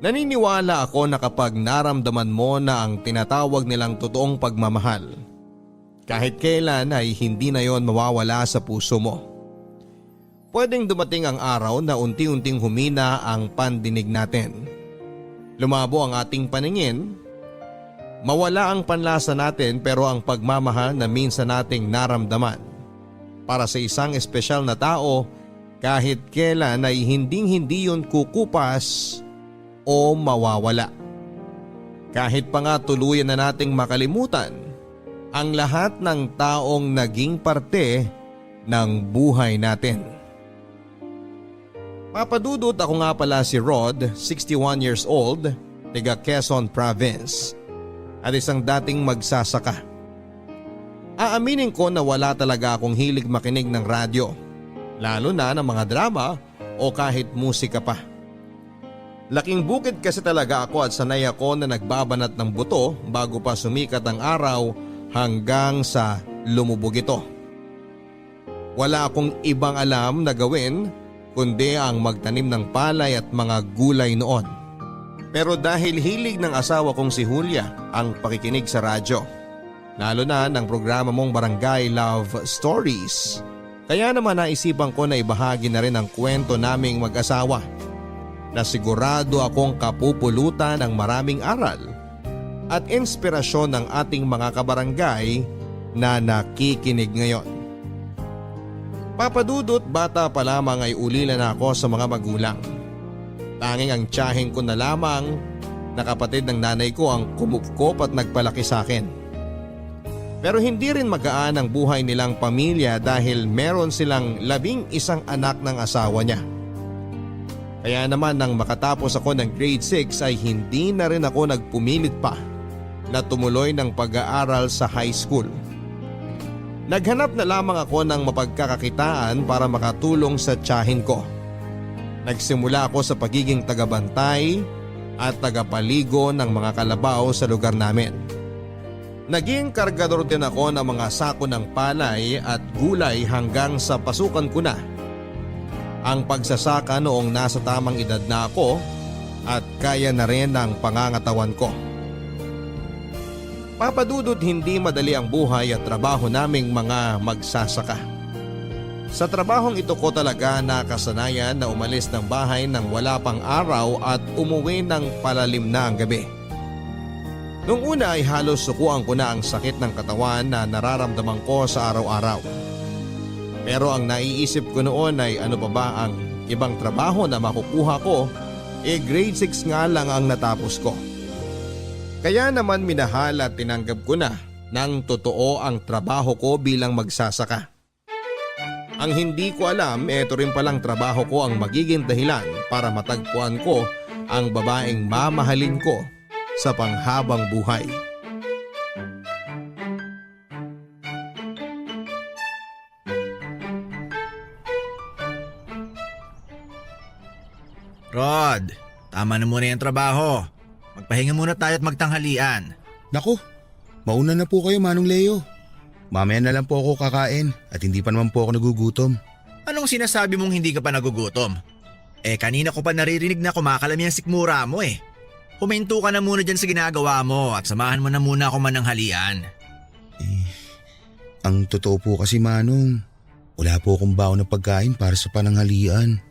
Naniniwala ako na kapag naramdaman mo na ang tinatawag nilang totoong pagmamahal, kahit kailan ay hindi na yon mawawala sa puso mo. Pwedeng dumating ang araw na unti-unting humina ang pandinig natin. Lumabo ang ating paningin, mawala ang panlasa natin pero ang pagmamahal na minsan nating naramdaman para sa isang espesyal na tao kahit kailan ay hindi yun kukupas o mawawala. Kahit pa nga tuluyan na nating makalimutan ang lahat ng taong naging parte ng buhay natin. Papadudot, ako nga pala si Rod, 61 years old, taga Quezon Province at isang dating magsasaka. Aaminin ko na wala talaga akong hilig makinig ng radyo, lalo na ng mga drama o kahit musika pa. Laking bukid kasi talaga ako at sanay ako na nagbabanat ng buto bago pa sumikat ang araw hanggang sa lumubog ito. Wala akong ibang alam na gawin kundi ang magtanim ng palay at mga gulay noon. Pero dahil hilig ng asawa kong si Julia ang pakikinig sa radyo, lalo na ng programa mong Barangay Love Stories, kaya naman naisipan ko na ibahagi na rin ang kwento naming mag-asawa na sigurado akong kapupulutan ng maraming aral at inspirasyon ng ating mga kabarangay na nakikinig ngayon. Papadudot, bata pa lamang ay ulila na ako sa mga magulang. Tanging ang tiyaheng ko na lamang na kapatid ng nanay ko ang kumupkop at nagpalaki sa akin. Pero hindi rin magaan ang buhay nilang pamilya dahil meron silang 11 anak ng asawa niya. Kaya naman nang makatapos ako ng grade 6 ay hindi na rin ako nagpumilit pa na tumuloy ng pag-aaral sa high school. Naghanap na lamang ako ng mapagkakakitaan para makatulong sa tiyahin ko. Nagsimula ako sa pagiging tagabantay at tagapaligo ng mga kalabaw sa lugar namin. Naging kargador din ako ng mga sako ng palay at gulay hanggang sa pasukan ko na ang pagsasaka noong nasa tamang edad na ako at kaya na rin ang pangangatawan ko. Papadudot, hindi madali ang buhay at trabaho naming mga magsasaka. Sa trabahong ito ko talaga nakasanayan na umalis ng bahay nang wala pang araw at umuwi ng palalim na ang gabi. Noong una ay halos sukuan ko na ang sakit ng katawan na nararamdaman ko sa araw-araw. Pero ang naiisip ko noon ay ano pa ba ang ibang trabaho na makukuha ko, grade 6 nga lang ang natapos ko. Kaya naman minahal at tinanggap ko na ng totoo ang trabaho ko bilang magsasaka. Ang hindi ko alam, ito rin palang trabaho ko ang magiging dahilan para matagpuan ko ang babaeng mamahalin ko sa panghabang buhay. Rod, tama na muna yung trabaho. Magpahinga muna tayo at magtanghalian. Naku, mauna na po kayo, Manong Leo. Mamaya na lang po ako kakain at hindi pa naman po ako nagugutom. Anong sinasabi mong hindi ka pa nagugutom? Kanina ko pa naririnig na kumakalami ang sikmura mo eh. Huminto ka na muna dyan sa ginagawa mo at samahan mo na muna ako mananghalian. Ang totoo po kasi, Manong, wala po akong baon na pagkain para sa pananghalian.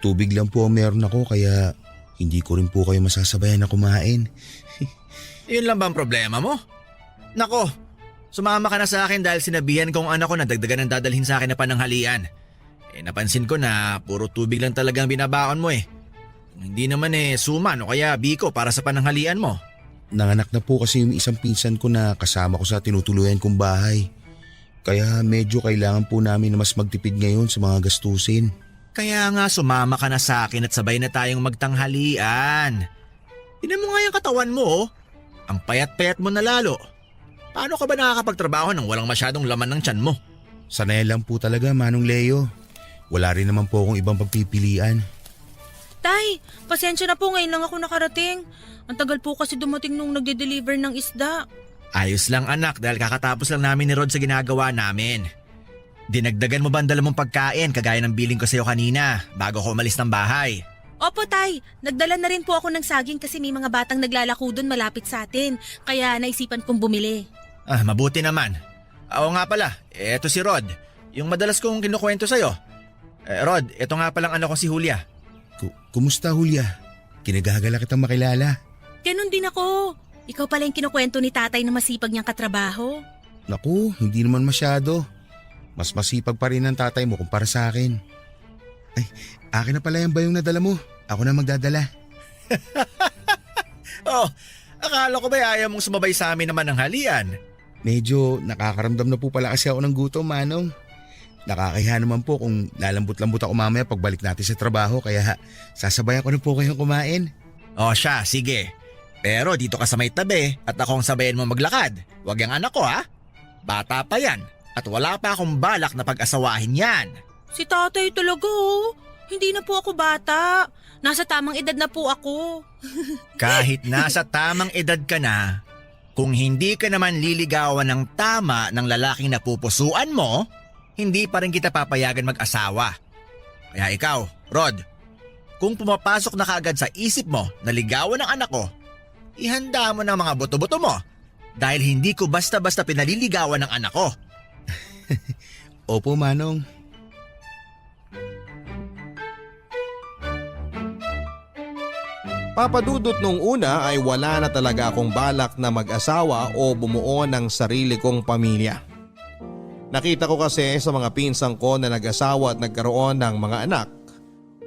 Tubig lang po ang meron ako kaya hindi ko rin po kayo masasabayan na kumain. Yun lang ba ang problema mo? Nako, sumama ka na sa akin dahil sinabihan kong anak ko na dagdagan ang dadalhin sa akin na pananghalian. Napansin ko na puro tubig lang talagang binabaon mo eh. Hindi naman suman o kaya biko para sa pananghalian mo. Nanganak na po kasi yung isang pinsan ko na kasama ko sa tinutuluyan kong bahay. Kaya medyo kailangan po namin na mas magtipid ngayon sa mga gastusin. Kaya nga sumama ka na sa akin at sabay na tayong magtanghalian. Tingnan mo nga yung katawan mo oh. Ang payat-payat mo na lalo. Paano ka ba nakakapagtrabaho nang walang masyadong laman ng tiyan mo? Sanay lang po talaga, Manong Leo. Wala rin naman po akong ibang pagpipilian. Tay, pasensya na po, ngayon lang ako nakarating. Ang tagal po kasi dumating nung nagde-deliver ng isda. Ayos lang anak dahil kakatapos lang namin ni Rod sa ginagawa namin. Dinagdagan mo ba ang dala mong pagkain kagaya ng billing ko sa'yo kanina bago ko umalis ng bahay? Opo, Tay. Nagdala na rin po ako ng saging kasi may mga batang naglalako doon malapit sa atin. Kaya naisipan kong bumili. Mabuti naman. Oo nga pala, eto si Rod. Yung madalas kong kinukwento sa'yo. Rod, eto nga palang anak ko si Julia. Kumusta, Julia? Kinagagala kitang makilala. Ganon din ako. Ikaw pala yung kinukwento ni tatay na masipag niyang katrabaho. Naku, hindi naman masyado. Mas masipag pa rin ang tatay mo kumpara sa akin. Ay, akin na pala yung bayong nadala mo. Ako na magdadala. Oh, akala ko ba ayaw mong sumabay sa amin naman ng halian? Medyo nakakaramdam na po pala kasi ako ng gutom, Manong. Nakakahiya naman po kung lalambot-lambot ako mamaya pagbalik natin sa trabaho kaya sasabayan ko na po kayong kumain. Oh siya, sige. Pero dito ka sa may tabi at ako ang sabayan mo maglakad. Huwag yung anak ko ha. Bata pa yan at wala pa akong balak na pag-asawahin yan. Si tatay talaga oh. Hindi na po ako bata. Nasa tamang edad na po ako. Kahit nasa tamang edad ka na, kung hindi ka naman liligawan ng tama ng lalaking napupusuan mo, hindi pa rin kita papayagan mag-asawa. Kaya ikaw, Rod, kung pumapasok na kaagad sa isip mo na ligawan ng anak ko, ihanda mo ng mga buto-buto mo dahil hindi ko basta-basta pinaliligawan ng anak ko. Opo, Manong. Papadudot nung una ay wala na talaga akong balak na mag-asawa o bumuo ng sarili kong pamilya. Nakita ko kasi sa mga pinsang ko na nag-asawa at nagkaroon ng mga anak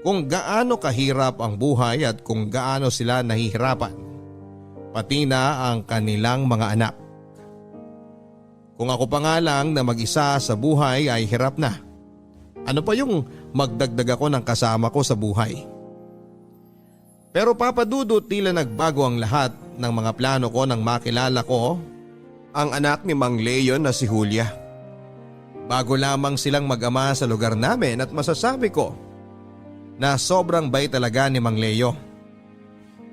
kung gaano kahirap ang buhay at kung gaano sila nahihirapan, pati na ang kanilang mga anak. Kung ako pa nga lang na mag-isa sa buhay ay hirap na. Ano pa yung magdagdag ako ng kasama ko sa buhay? Pero papadudot tila nagbago ang lahat ng mga plano ko nang makilala ko ang anak ni Mang Leon na si Julia. Bago lamang silang mag-ama sa lugar namin at masasabi ko na sobrang bait talaga ni Mang Leo.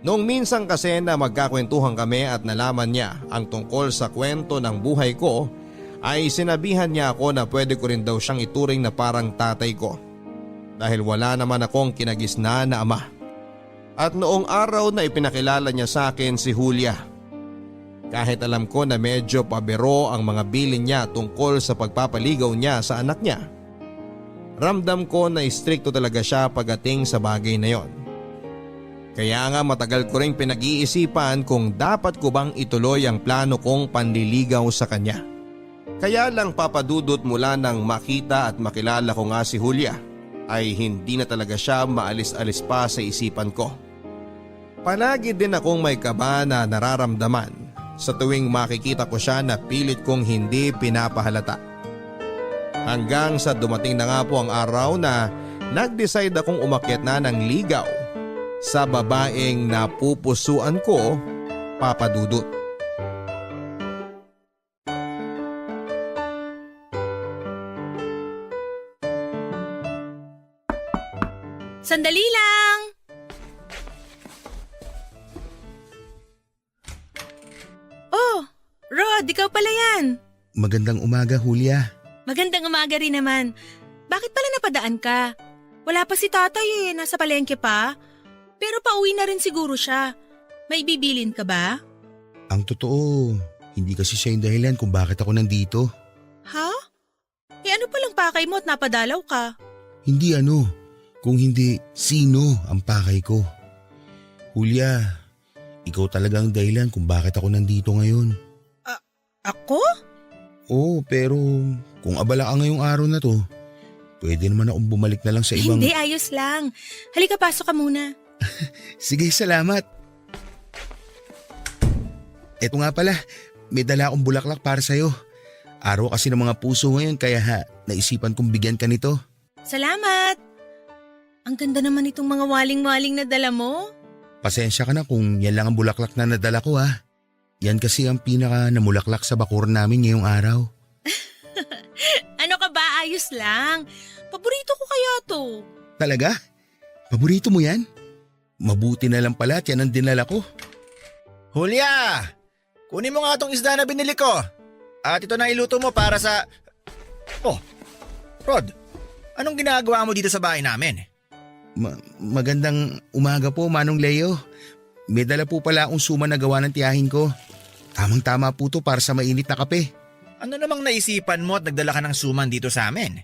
Noong minsan kasi na magkakwentuhan kami at nalaman niya ang tungkol sa kwento ng buhay ko ay sinabihan niya ako na pwede ko rin daw siyang ituring na parang tatay ko dahil wala naman akong kinagisna na ama. At noong araw na ipinakilala niya sa akin si Julia, kahit alam ko na medyo pabiro ang mga bilin niya tungkol sa pagpapaligaw niya sa anak niya, ramdam ko na istrikto talaga siya pagdating sa bagay na yon. Kaya nga matagal ko ring pinag-iisipan kung dapat ko bang ituloy ang plano kong panliligaw sa kanya. Kaya lang papadudot mula nang makita at makilala ko nga si Julia ay hindi na talaga siya maalis-alis pa sa isipan ko. Palagi din akong may kaba na nararamdaman sa tuwing makikita ko siya na pilit kong hindi pinapahalata. Hanggang sa dumating na nga po ang araw na nag-decide akong umakyat na ng ligaw sa babaeng napupusuan ko, papadudot. Sandali lang! Oh, Rod, ikaw pala yan. Magandang umaga, Julia. Magandang umaga rin naman. Bakit pala napadaan ka? Wala pa si tatay nasa palengke pa. Pero pauwi na rin siguro siya. May bibilin ka ba? Ang totoo, hindi kasi siya yung dahilan kung bakit ako nandito. Ha? Ano palang pakay mo at napadalaw ka? Hindi ano, kung hindi sino ang pakay ko. Julia, ikaw talagang dahilan kung bakit ako nandito ngayon. Ako? Oo, pero kung abala ka ngayong araw na to, pwede naman akong bumalik na lang sa ibang… Hindi, ayos lang. Halika, pasok ka muna. Sige, salamat. Eto nga pala, may dala akong bulaklak para sa'yo. Araw kasi ng mga puso ngayon kaya naisipan kong bigyan ka nito. Salamat. Ang ganda naman itong mga waling-waling na dala mo. Pasensya ka na kung yan lang ang bulaklak na nadala ko ha. Yan kasi ang pinaka namulaklak sa bakur namin ngayong araw. Ano ka ba? Ayos lang. Paborito ko kaya to. Talaga? Paborito mo yan? Mabuti na lang pala at yan ang dinala ko. Julia! Kunin mo nga tong isda na binili ko. At ito na iluto mo para sa… Oh, Rod, anong ginagawa mo dito sa bahay namin? Magandang umaga po, Manong Leo. May dala po pala akong suma na gawa ng tiyahin ko. Tamang-tama po to para sa mainit na kape. Ano namang naisipan mo at nagdala ka ng suman dito sa amin?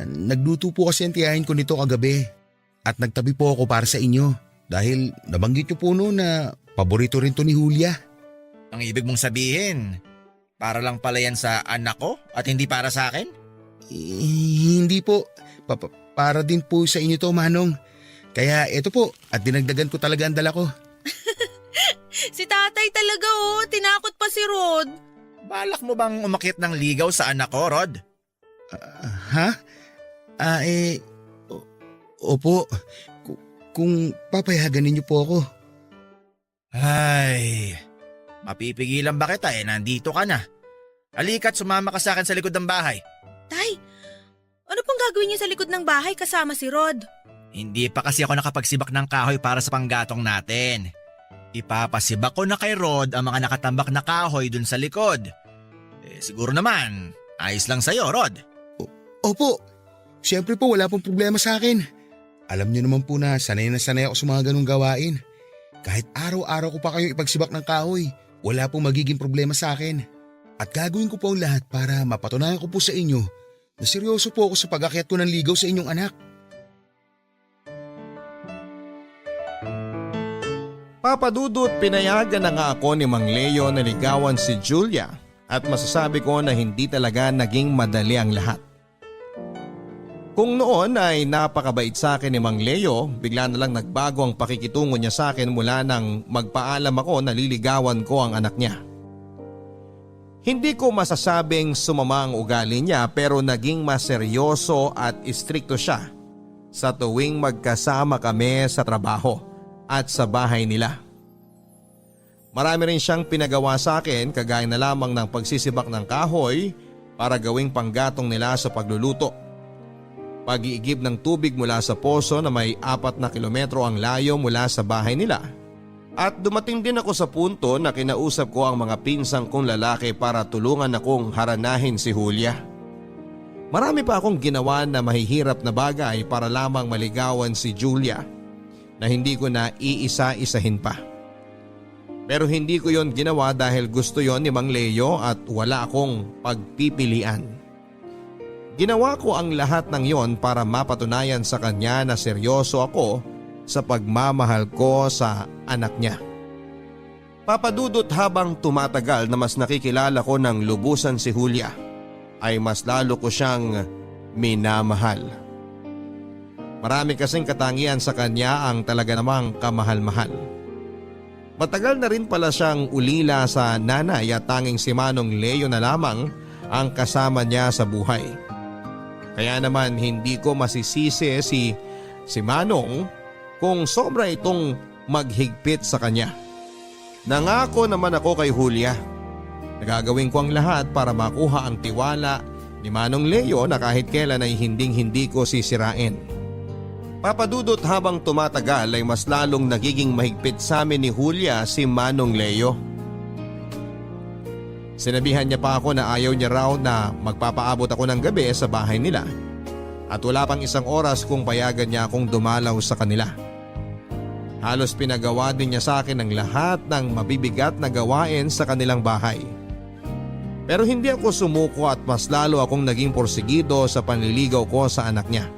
Nagluto po kasi ang tiyahin ko nito kagabi. At nagtabi po ako para sa inyo. Dahil nabanggit niyo po noon na paborito rin to ni Julia. Ang ibig mong sabihin, para lang pala yan sa anak ko at hindi para sa akin? Hindi po. Para din po sa inyo to, Manong. Kaya eto po, at dinagdagan ko talaga ang dala ko. Si tatay talaga tinakot pa si Rod. Balak mo bang umakyat ng ligaw sa anak ko, Rod? Ha? Opo. Kung papayagan ninyo po ako. Ay, mapipigilan ba kita nandito ka na. Halika't sumama ka sa akin sa likod ng bahay. Tay, ano pong gagawin niyo sa likod ng bahay kasama si Rod? Hindi pa kasi ako nakapagsibak ng kahoy para sa panggatong natin. Ipapasibak ko na kay Rod ang mga nakatambak na kahoy dun sa likod. Siguro naman, ayos lang sa'yo, Rod. Opo. Siyempre po wala pong problema sa akin. Alam niyo naman po na sanay ako sa mga ganung gawain. Kahit araw-araw ko pa kayo ipagsibak ng kahoy, wala pong magiging problema sa akin. At gagawin ko po ang lahat para mapatunayan ko po sa inyo na seryoso po ako sa pag-akyat ko ng ligaw sa inyong anak. Papa Dudut, pinayagan na nga ako ni Mang Leo na ligawan si Julia at masasabi ko na hindi talaga naging madali ang lahat. Kung noon ay napakabait sa akin ni Mang Leo, bigla na lang nagbago ang pakikitungo niya sa akin mula nang magpaalam ako na liligawan ko ang anak niya. Hindi ko masasabing sumama ang ugali niya pero naging mas seryoso at istrikto siya sa tuwing magkasama kami sa trabaho at sa bahay nila. Marami rin siyang pinagawa sa akin kagaya na lamang ng pagsisibak ng kahoy para gawing panggatong nila sa pagluluto. Pag-iigib ng tubig mula sa poso na may 4 na kilometro ang layo mula sa bahay nila. At dumating din ako sa punto na kinausap ko ang mga pinsang kong lalaki para tulungan akong haranahin si Julia. Marami pa akong ginawa na mahihirap na bagay para lamang maligawan si Julia na hindi ko na iisa-isahin pa. Pero hindi ko yon ginawa dahil gusto yon ni Mang Leo at wala akong pagpipilian. Ginawa ko ang lahat ng yon para mapatunayan sa kanya na seryoso ako sa pagmamahal ko sa anak niya. Papadudot, habang tumatagal na mas nakikilala ko ng lubusan si Julia, ay mas lalo ko siyang minamahal. Marami kasing katangian sa kanya ang talaga namang kamahal-mahal. Matagal na rin pala siyang ulila sa nanay at tanging si Manong Leo na lamang ang kasama niya sa buhay. Kaya naman hindi ko masisisi si Manong kung sobra itong maghigpit sa kanya. Nangako naman ako kay Julia. Nagagawin ko ang lahat para makuha ang tiwala ni Manong Leo na kahit kailan ay hinding-hindi ko sisirain. Papadudot, habang tumatagal ay mas lalong nagiging mahigpit sa amin ni Julia si Manong Leo. Sinabihan niya pa ako na ayaw niya raw na magpapaabot ako ng gabi sa bahay nila at wala pang 1 oras kung payagan niya akong dumalaw sa kanila. Halos pinagawa din niya sa akin ang lahat ng mabibigat na gawain sa kanilang bahay. Pero hindi ako sumuko at mas lalo akong naging porsigido sa panliligaw ko sa anak niya.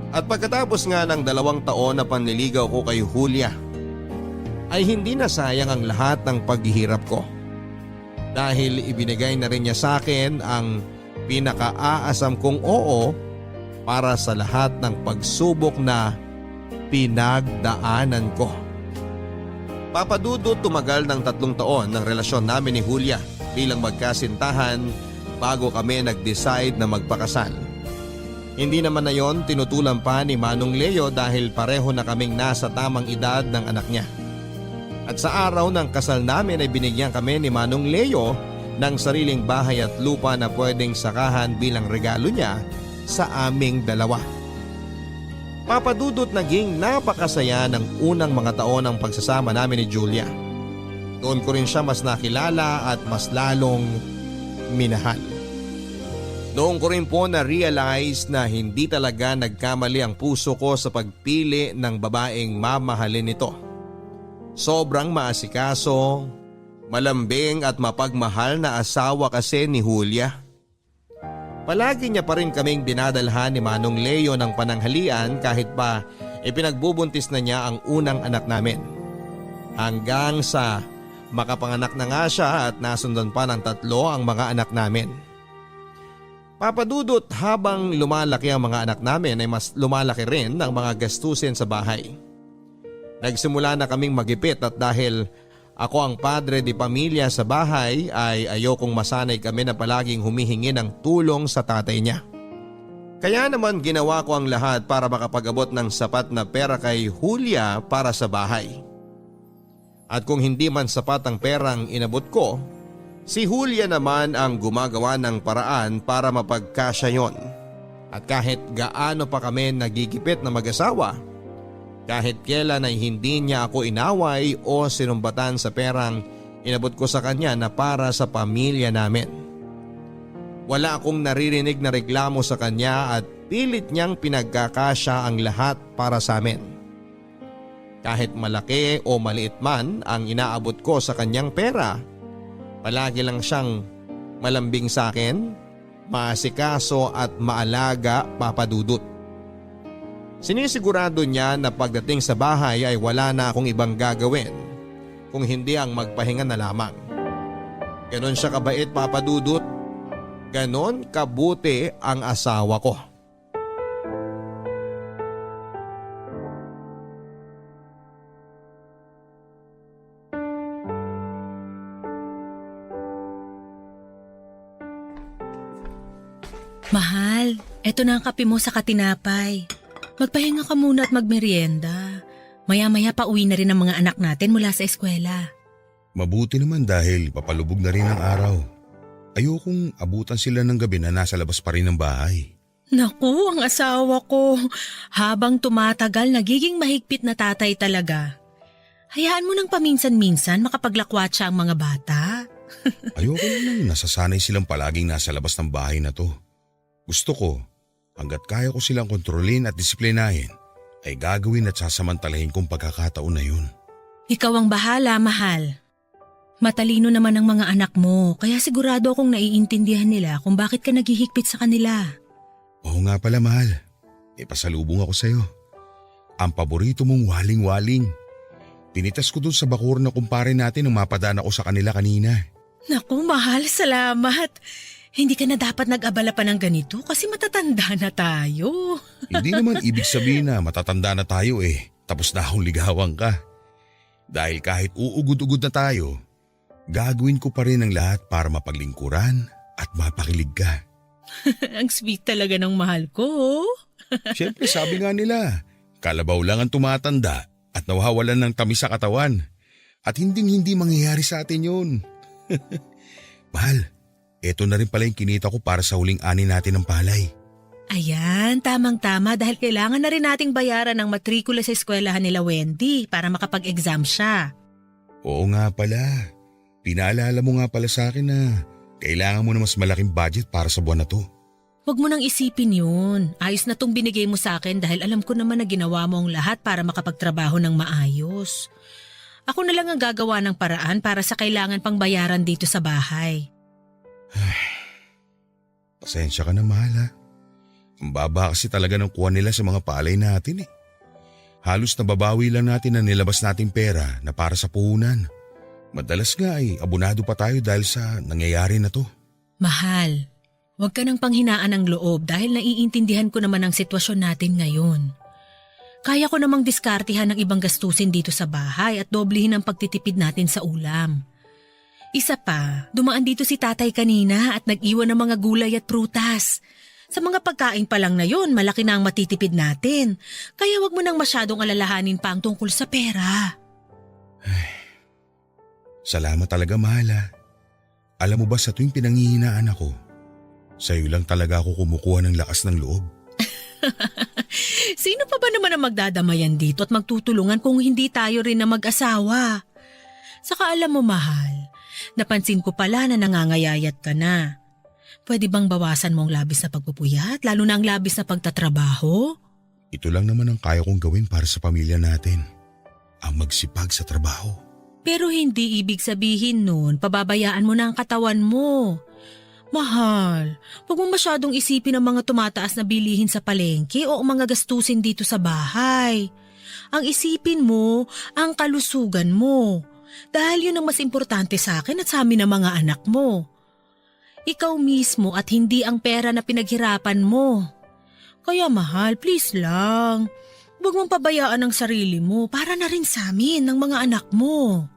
At pagkatapos nga ng 2 taon na panliligaw ko kay Julia, ay hindi na sayang ang lahat ng paghihirap ko. Dahil ibinigay na rin niya sa akin ang pinakaaasam kong oo para sa lahat ng pagsubok na pinagdaanan ko. Papadudot, tumagal ng 3 taon ng relasyon namin ni Julia bilang magkasintahan bago kami nag-decide na magpakasal. Hindi naman na yon tinutulan pa ni Manong Leo dahil pareho na kaming nasa tamang edad ng anak niya. At sa araw ng kasal namin ay binigyan kami ni Manong Leo ng sariling bahay at lupa na pwedeng sakahan bilang regalo niya sa aming dalawa. Papadudot, naging napakasaya ng unang mga taon ng pagsasama namin ni Julia. Doon ko rin siya mas nakilala at mas lalong minahal. Doon ko rin po na-realize na hindi talaga nagkamali ang puso ko sa pagpili ng babaeng mamahalin nito. Sobrang maasikaso, malambing at mapagmahal na asawa kasi ni Julia. Palagi niya pa rin kaming dinadalhan ni Manong Leo ng pananghalian kahit pa ipinagbubuntis na niya ang unang anak namin. Hanggang sa makapanganak na nga siya at nasundan pa ng 3 ang mga anak namin. Papadudot, habang lumalaki ang mga anak namin ay mas lumalaki rin ang mga gastusin sa bahay. Nagsimula na kaming magipit at dahil ako ang padre di pamilya sa bahay ay ayokong masanay kami na palaging humihingi ng tulong sa tatay niya. Kaya naman ginawa ko ang lahat para makapag-abot ng sapat na pera kay Julia para sa bahay. At kung hindi man sapat ang perang inabot ko, si Julia naman ang gumagawa ng paraan para mapagkasya yon. At kahit gaano pa kami nagigipit na mag-asawa, kahit kailan ay hindi niya ako inaway o sinumbatan sa perang inabot ko sa kanya na para sa pamilya namin. Wala akong naririnig na reklamo sa kanya at pilit niyang pinagkakasya ang lahat para sa amin. Kahit malaki o maliit man ang inaabot ko sa kanyang pera, palagi lang siyang malambing sa akin, maasikaso at maalaga, Papa Dudut. Sinisigurado niya na pagdating sa bahay ay wala na akong ibang gagawin kung hindi ang magpahinga na lamang. Ganon siya kabait, Papa Dudut. Ganon kabuti ang asawa ko. Mahal, eto na ang kape mo sa katinapay. Magpahinga ka muna at magmerienda. Maya-maya pa uwi na rin ang mga anak natin mula sa eskwela. Mabuti naman dahil papalubog na rin ang araw. Ayokong abutan sila ng gabi na nasa labas pa rin ng bahay. Naku, ang asawa ko. Habang tumatagal, nagiging mahigpit na tatay talaga. Hayaan mo nang paminsan-minsan makapaglakwatsa ang mga bata. Ayoko lang nasasanay silang palaging nasa labas ng bahay na to. Gusto ko, hanggat kaya ko silang kontrolin at disiplinahin, ay gagawin at sasamantalahin kong pagkakataon na yun. Ikaw ang bahala, mahal. Matalino naman ang mga anak mo, kaya sigurado akong naiintindihan nila kung bakit ka naghihigpit sa kanila. Oo nga pala, mahal. Ipasalubong ako sa'yo. Ang paborito mong waling-waling. Pinitas ko dun sa bakur na kumpare natin nung mapadaan ako sa kanila kanina. Naku, mahal, salamat. Hindi ka na dapat nag-abala pa ng ganito kasi matatanda na tayo. Hindi naman ibig sabihin na matatanda na tayo tapos na akong ligawan ka. Dahil kahit uugod-ugod na tayo, gagawin ko pa rin ang lahat para mapaglingkuran at mapakilig ka. Ang sweet talaga ng mahal ko. Siyempre sabi nga nila, kalabaw lang ang tumatanda at nawawalan ng tamis sa katawan. At hindi mangyayari sa atin yun. Mahal, eto na rin pala yung kinita ko para sa huling ani natin ng palay. Ayan, tamang-tama dahil kailangan na rin nating bayaran ng matrikula sa eskwelahan nila Wendy para makapag-exam siya. Oo nga pala. Pinaalala mo nga pala sa akin na kailangan mo na mas malaking budget para sa buwan na to. Huwag mo nang isipin yun. Ayos na tong binigay mo sa akin dahil alam ko naman na ginawa mo ang lahat para makapagtrabaho ng maayos. Ako na lang ang gagawa ng paraan para sa kailangan pang bayaran dito sa bahay. Pasensya ka na, mahal ha. Ang baba kasi talaga ng kuha nila sa mga palay natin Halos nababawi lang natin ang nilabas nating pera na para sa puhunan. Madalas nga abonado pa tayo dahil sa nangyayari na to. Mahal, huwag ka nang panghinaan ng loob dahil naiintindihan ko naman ang sitwasyon natin ngayon. Kaya ko namang diskartihan ng ibang gastusin dito sa bahay at doblehin ang pagtitipid natin sa ulam. Isa pa, dumaan dito si tatay kanina at nag-iwan ng mga gulay at prutas. Sa mga pagkain pa lang na yun, malaki na ang matitipid natin. Kaya wag mo nang masyadong alalahanin pa ang tungkol sa pera. Salamat talaga, mahal ha. Alam mo ba sa tuwing pinanghihinaan ako, sa'yo lang talaga ako kumukuha ng lakas ng loob. Sino pa ba naman ang magdadamayan dito at magtutulungan kung hindi tayo rin na mag-asawa? Saka alam mo, mahal, napansin ko pala na nangangayayat ka na. Pwede bang bawasan mo ang labis na pagpupuyat, lalo na ang labis na pagtatrabaho? Ito lang naman ang kaya kong gawin para sa pamilya natin. Ang magsipag sa trabaho. Pero hindi ibig sabihin nun, pababayaan mo na ang katawan mo. Mahal, huwag mo masyadong isipin ang mga tumataas na bilihin sa palengke o ang mga gastusin dito sa bahay. Ang isipin mo, ang kalusugan mo. Dahil yun ang mas importante sa akin at sa amin ng mga anak mo. Ikaw mismo at hindi ang pera na pinaghirapan mo. Kaya mahal, please lang. Huwag mong pabayaan ang sarili mo para na rin sa amin ng mga anak mo.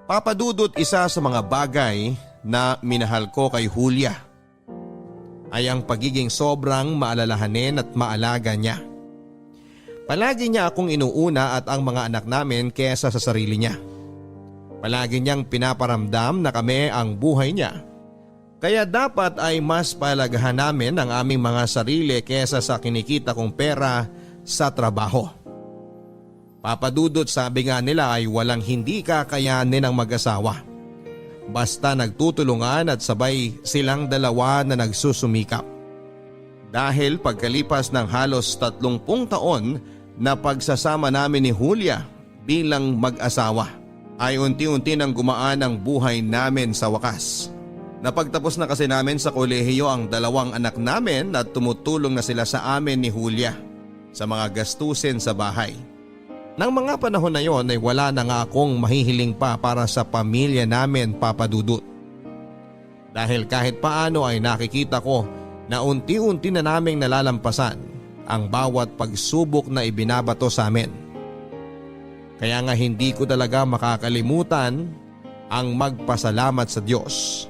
Papadudot, isa sa mga bagay na minahal ko kay Julia ay ang pagiging sobrang maalalahanin at maalaga niya. Palagi niya akong inuuna at ang mga anak namin kesa sa sarili niya. Palagi niyang pinaparamdam na kami ang buhay niya. Kaya dapat ay mas palagahan namin ang aming mga sarili kesa sa kinikita kong pera sa trabaho. Papadudot, sabi nga nila ay walang hindi kakayanin ng mag-asawa. Basta nagtutulungan at sabay silang dalawa na nagsusumikap. Dahil pagkalipas ng halos 30 taon na pagsasama namin ni Julia bilang mag-asawa, ay unti-unti nang gumaan ang buhay namin sa wakas. Napagtapos na kasi namin sa kolehiyo ang 2 anak namin at tumutulong na sila sa amin ni Julia sa mga gastusin sa bahay. Nang mga panahon na yon ay wala na nga akong mahihiling pa para sa pamilya namin, Papadudot. Dahil kahit paano ay nakikita ko na unti-unti na naming nalalampasan ang bawat pagsubok na ibinabato sa amin. Kaya nga hindi ko talaga makakalimutan ang magpasalamat sa Diyos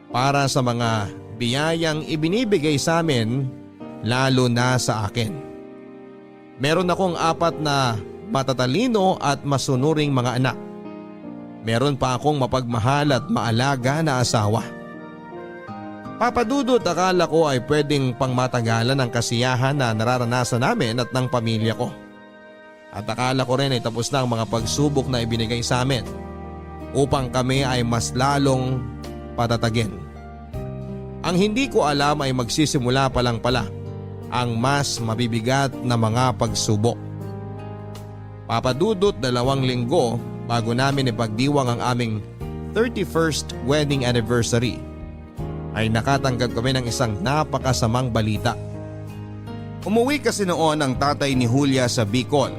para sa mga biyayang ibinibigay sa amin, lalo na sa akin. Meron akong 4 na matatalino at masunuring mga anak. Meron pa akong mapagmahal at maalaga na asawa. Papadudot, akala ko ay pwedeng pangmatagalan ang kasiyahan na nararanasan namin at ng pamilya ko. At akala ko rin ay tapos na ang mga pagsubok na ibinigay sa amin upang kami ay mas lalong patatagin. Ang hindi ko alam ay magsisimula pa lang pala ang mas mabibigat na mga pagsubok. Papadudot, 2 linggo bago namin ipagdiwang ang aming 31st wedding anniversary ay nakatanggap kami ng isang napakasamang balita. Umuwi kasi noon ang tatay ni Julia sa Bicol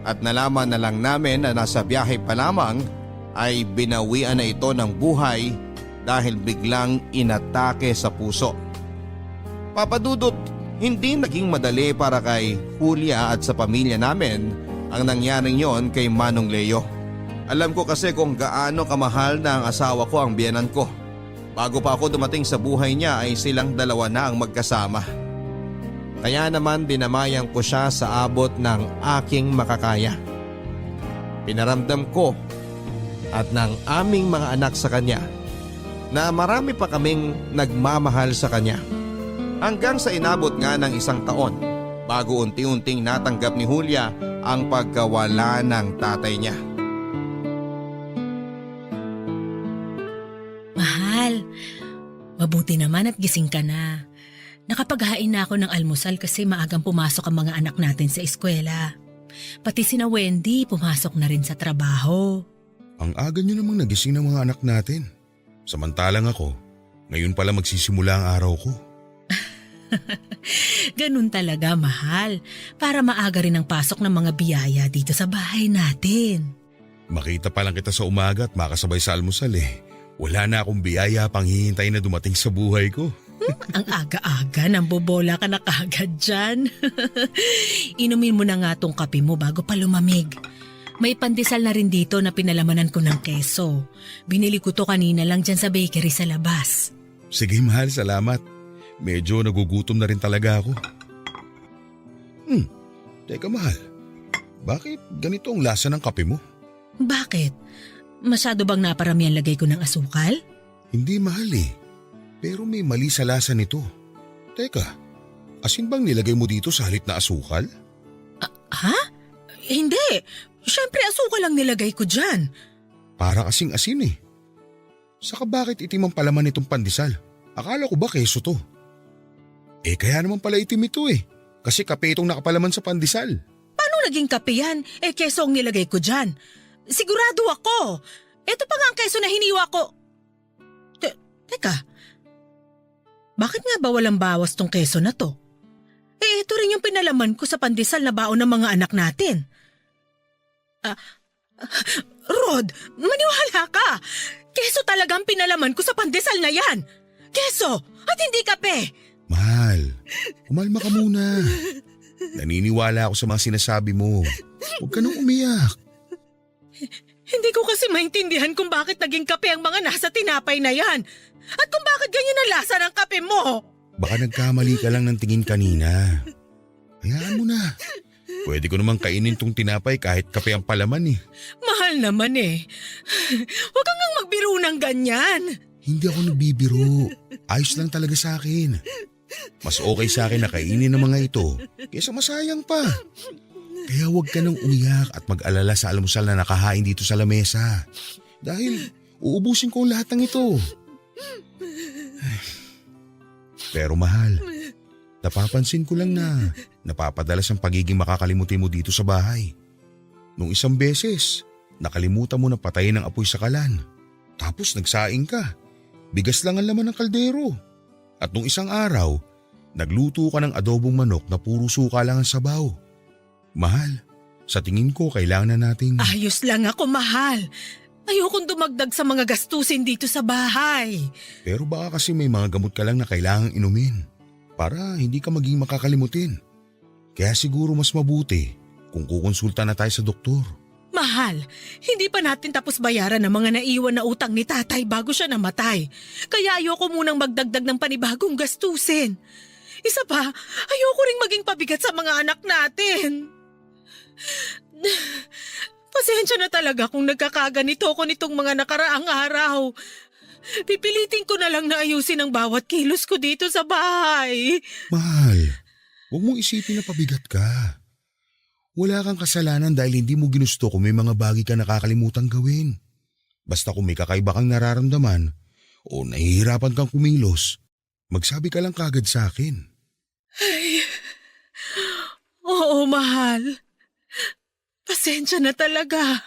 at nalaman na lang namin na nasa biyahe pa lamang ay binawian na ito ng buhay dahil biglang inatake sa puso. Papadudot, hindi naging madali para kay Julia at sa pamilya namin ang nangyaring yon kay Manong Leo. Alam ko kasi kung gaano kamahal na ang asawa ko ang biyenan ko. Bago pa ako dumating sa buhay niya ay silang 2 na ang magkasama. Kaya naman dinamayan ko siya sa abot ng aking makakaya. Pinaramdam ko at ng aming mga anak sa kanya na marami pa kaming nagmamahal sa kanya. Hanggang sa inabot nga ng 1 taon bago unti-unting natanggap ni Julia ang pagkawala ng tatay niya. Mahal, mabuti naman at gising ka na. Nakapaghain na ako ng almusal kasi maagang pumasok ang mga anak natin sa eskwela. Pati sina Wendy pumasok na rin sa trabaho. Ang aga niyo namang nagising ng mga anak natin. Samantalang ako, ngayon pala magsisimula ang araw ko. Ganun talaga, mahal. Para maaga rin ang pasok ng mga biyaya dito sa bahay natin. Makita pa lang kita sa umaga at makasabay sa almusal eh. Wala na akong biyaya pang hihintay na dumating sa buhay ko. Ang aga-aga, nambobola ka na kagad dyan. Inumin mo na nga tong kape mo bago pa lumamig. May pandesal na rin dito na pinalamanan ko ng keso. Binili ko to kanina lang dyan sa bakery sa labas. Sige mahal, salamat. Medyo nagugutom na rin talaga ako. Teka mahal, bakit ganito ang lasa ng kape mo? Bakit? Masyado bang naparami ang lagay ko ng asukal? Hindi mahal eh, pero may mali sa lasa nito. Teka, asin bang nilagay mo dito sa halip na asukal? Ha? Hindi. Siyempre asukal lang nilagay ko dyan. Para kasing asin eh. Saka bakit itim ang palaman nitong pandesal? Akala ko ba keso to? Kaya naman pala itim ito eh. Kasi kape itong nakapalaman sa pandesal. Paano naging kape yan? Keso ang nilagay ko dyan. Sigurado ako. Ito pa nga ang keso na hiniwa ko. Teka. Bakit nga ba walang bawas tong keso na to? Ito rin yung pinalaman ko sa pandesal na baon ng mga anak natin. Rod, maniwala ka. Keso talagang pinalaman ko sa pandesal na yan. Keso at hindi kape. Mahal, umalma ka muna. Naniniwala ako sa mga sinasabi mo. Huwag ka nang umiyak. Hindi ko kasi maintindihan kung bakit naging kape ang mga nasa tinapay na yan. At kung bakit ganyan ang lasa ng kape mo. Baka nagkamali ka lang ng tingin kanina. Hayaan mo na. Pwede ko naman kainin tong tinapay kahit kape ang palaman eh. Mahal naman eh. Huwag kang ngang magbiro ng ganyan. Hindi ako nagbibiro. Ayos lang talaga sa akin. Mas okay sa akin na kainin ng mga ito kaysa masayang pa. Kaya huwag ka nang umiyak at mag-alala sa almusal na nakahain dito sa lamesa. Dahil uubusin ko ang lahat ng ito. Pero mahal, napapansin ko lang na napapadalas ang pagiging makakalimutin mo dito sa bahay. Nung isang beses, nakalimutan mo na patayin ang apoy sa kalan. Tapos nagsaing ka. Bigas lang ang laman ng kaldero. At nung isang araw, nagluto ka ng adobong manok na puro suka lang ang sabaw. Mahal, sa tingin ko kailangan na nating… Ayos lang ako, mahal. Ayokong dumagdag sa mga gastusin dito sa bahay. Pero baka kasi may mga gamot ka lang na kailangang inumin para hindi ka maging makakalimutin. Kaya siguro mas mabuti kung kukonsulta na tayo sa doktor. Mahal, hindi pa natin tapos bayaran ang mga naiwan na utang ni tatay bago siya namatay. Kaya ayoko munang magdagdag ng panibagong gastusin. Isa pa, ayoko ring maging pabigat sa mga anak natin. Pasensya na talaga kung nagkakaganito ko nitong mga nakaraang araw. Pipilitin ko na lang na ayusin ang bawat kilos ko dito sa bahay. Mahal, huwag mong isipin na pabigat ka. Wala kang kasalanan dahil hindi mo ginusto kung may mga bagay ka nakakalimutang gawin. Basta kung may kakaiba kang nararamdaman o nahihirapan kang kumilos, magsabi ka lang kagad sa akin. Ay, oo, mahal. Pasensya na talaga.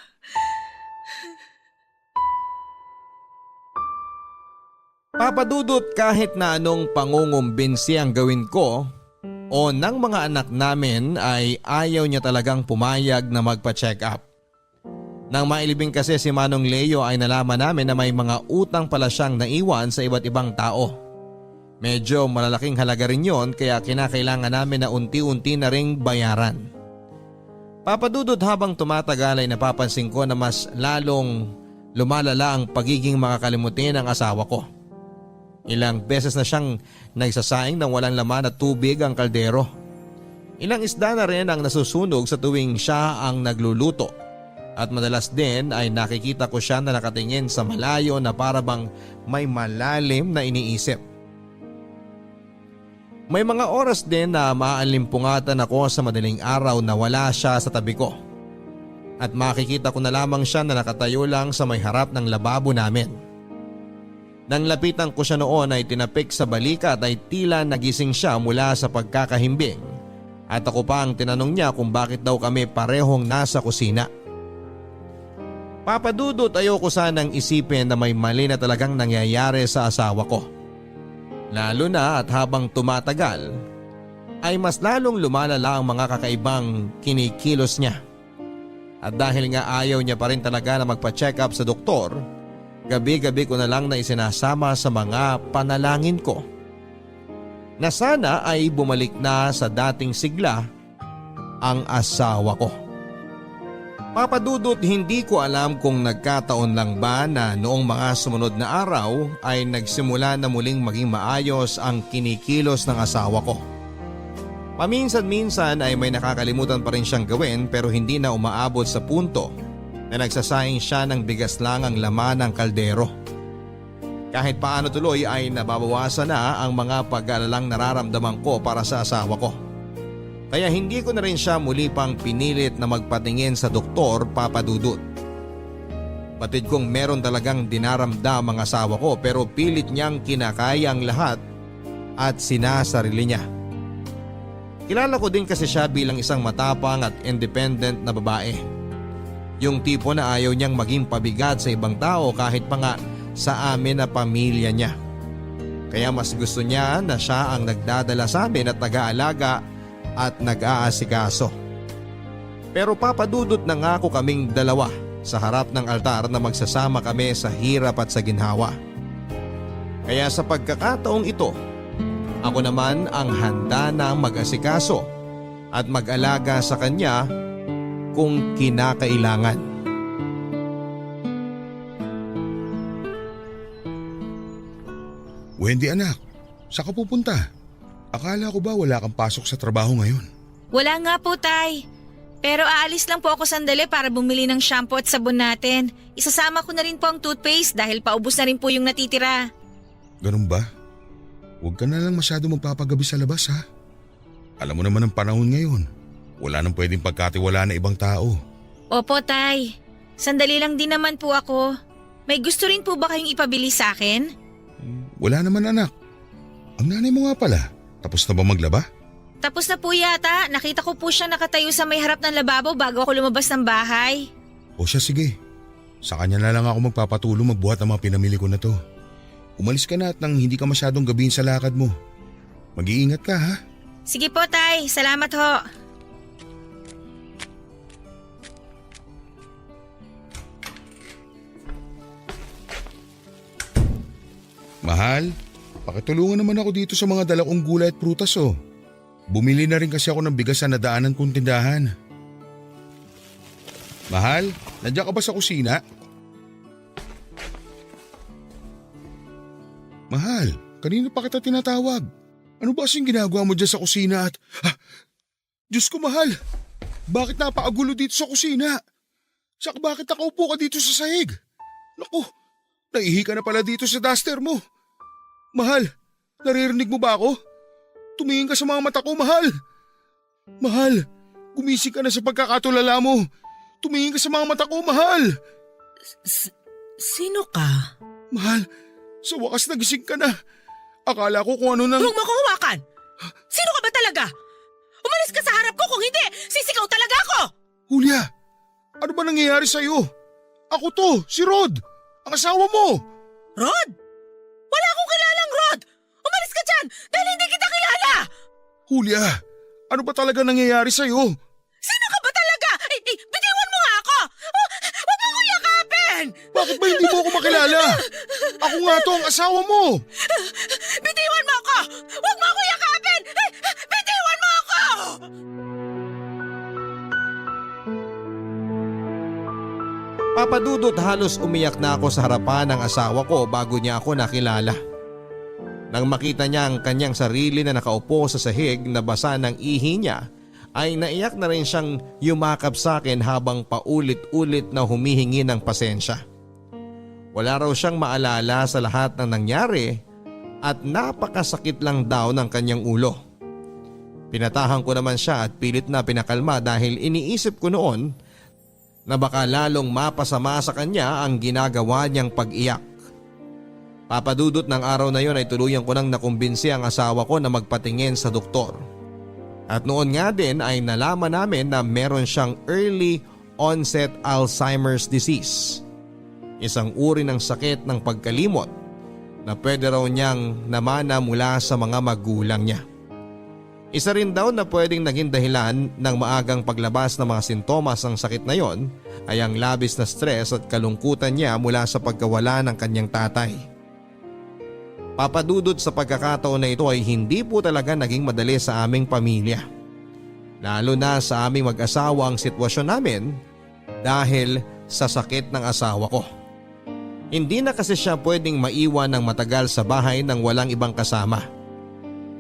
Papadudot kahit na anong pangungumbinsi ang gawin ko o ng mga anak namin ay ayaw niya talagang pumayag na magpa-check up. Nang mailibing kasi si Manong Leo ay nalaman namin na may mga utang pala siyang naiwan sa iba't ibang tao. Medyo malalaking halaga rin yon kaya kinakailangan namin na unti-unti na ring bayaran. Papadudot habang tumatagal ay napapansin ko na mas lalong lumalala ang pagiging makakalimutin ng asawa ko. Ilang beses na siyang nagsasaing ng walang laman at tubig ang kaldero. Ilang isda na rin ang nasusunog sa tuwing siya ang nagluluto. At madalas din ay nakikita ko siya na nakatingin sa malayo na parabang may malalim na iniisip. May mga oras din na maalimpungatan ako sa madaling araw na wala siya sa tabi ko. At makikita ko na lamang siya na nakatayo lang sa may harap ng lababo namin. Nang lapitan ko siya noon ay tinapik sa balikat ay tila nagising siya mula sa pagkakahimbing at ako pa ang tinanong niya kung bakit daw kami parehong nasa kusina. Papadudot ayoko sanang isipin na may mali na talagang nangyayari sa asawa ko. Lalo na at habang tumatagal ay mas lalong lumalala ang mga kakaibang kinikilos niya. At dahil nga ayaw niya pa rin talaga na magpa-check up sa doktor, gabi-gabi ko na lang na isinasama sa mga panalangin ko na sana ay bumalik na sa dating sigla ang asawa ko. Papadudot hindi ko alam kung nagkataon lang ba na noong mga sumunod na araw ay nagsimula na muling maging maayos ang kinikilos ng asawa ko. Paminsan-minsan ay may nakakalimutan pa rin siyang gawin pero hindi na umaabot sa punto na nagsasaing siya ng bigas lang ang laman ng kaldero. Kahit paano tuloy ay nababawasan na ang mga pag-aalalang nararamdaman ko para sa asawa ko. Kaya hindi ko na rin siya muli pang pinilit na magpatingin sa doktor, Papa Dudut. Batid kong meron talagang dinaramdam ang asawa ko pero pilit niyang kinakaya ang lahat at sinasarili niya. Kilala ko din kasi siya bilang isang matapang at independent na babae. Yung tipo na ayaw niyang maging pabigat sa ibang tao kahit pa nga sa amin na pamilya niya. Kaya mas gusto niya na siya ang nagdadala sa amin at nag-aalaga at nag-aasikaso. Pero papadudot na nga ako kaming dalawa sa harap ng altar na magsasama kami sa hirap at sa ginhawa. Kaya sa pagkakataong ito, ako naman ang handa na mag-asikaso at mag-alaga sa kanya kung kinakailangan. Wendy anak, saan ka pupunta? Akala ko ba wala kang pasok sa trabaho ngayon? Wala nga po, Tay. Pero aalis lang po ako sandali para bumili ng shampoo at sabon natin. Isasama ko na rin po ang toothpaste dahil paubos na rin po yung natitira. Ganun ba? Huwag ka na lang masyado magpapagabi sa labas ha. Alam mo naman ang panahon ngayon. Wala nang pwedeng pagkatiwala na ibang tao. Opo, Tay. Sandali lang din naman po ako. May gusto rin po ba kayong ipabili sa akin? Wala naman anak. Ang nanay mo nga pala, tapos na ba maglaba? Tapos na po yata. Nakita ko po siya nakatayo sa may harap ng lababo bago ako lumabas ng bahay. O siya sige. Sa kanya na lang ako magpapatulong magbuhat ng mga pinamili ko na to. Umalis ka na at nang hindi ka masyadong gabihin sa lakad mo. Mag-iingat ka ha. Sige po, Tay. Salamat ho. Mahal, pakitulungan naman ako dito sa mga dala kong gulay at prutas oh. Bumili na rin kasi ako ng bigas sa nadaanan kong tindahan. Mahal, nandiyan ka ba sa kusina? Mahal, kanina pa kita tinatawag. Ano ba kasing ginagawa mo dyan sa kusina at… Diyos ko mahal, bakit napakagulo dito sa kusina? Saka bakit nakaupo ka dito sa sahig? Naku, naihi ka na pala dito sa duster mo. Mahal, naririnig mo ba ako? Tumingin ka sa mga mata ko, mahal. Mahal, gumising ka na sa pagkakatulala mo. Tumingin ka sa mga mata ko, mahal. Sino ka? Mahal, sa wakas nagising ka na. Akala ko kung ano nang… Huwag mo ko hawakan! Sino ka ba talaga? Umalis ka sa harap ko, kung hindi, sisigaw talaga ako! Julia, ano ba nangyayari sa'yo? Ako to, si Rod, ang asawa mo. Rod? Wala akong kilalang Rod! Umalis ka dyan dahil hindi kita kilala! Julia, ano ba talaga nangyayari sa'yo? Sino ka ba talaga? Bitiwan mo nga ako! Huwag mo ko yakapin! Bakit ba hindi mo ako makilala? Ako nga to, ang asawa mo. Bitiwan mo ako! Huwag mo ako yakapin! Bitiwan mo ako! Papadudot halos umiyak na ako sa harapan ng asawa ko bago niya ako nakilala. Nang makita niya ang kanyang sarili na nakaupo sa sahig na basa ng ihi niya, ay naiyak na rin siyang yumakap sa akin habang paulit-ulit na humihingi ng pasensya. Wala raw siyang maalala sa lahat ng nangyari at napakasakit lang daw ng kanyang ulo. Pinatahan ko naman siya at pilit na pinakalma dahil iniisip ko noon na baka lalong mapasama sa kanya ang ginagawa niyang pag-iyak. Papadudot ng araw na yon ay tuluyan ko nang nakumbinsi ang asawa ko na magpatingin sa doktor. At noon nga din ay nalaman namin na meron siyang early onset Alzheimer's disease. Isang uri ng sakit ng pagkalimot na pwede raw niyang namana mula sa mga magulang niya. Isa rin daw na pwedeng naging dahilan ng maagang paglabas ng mga sintomas ng sakit na yon ay ang labis na stress at kalungkutan niya mula sa pagkawala ng kanyang tatay. Papadudot sa pagkakataon na ito ay hindi po talaga naging madali sa aming pamilya. Lalo na sa aming mag-asawa ang sitwasyon namin dahil sa sakit ng asawa ko. Hindi na kasi siya pwedeng maiwan ng matagal sa bahay nang walang ibang kasama.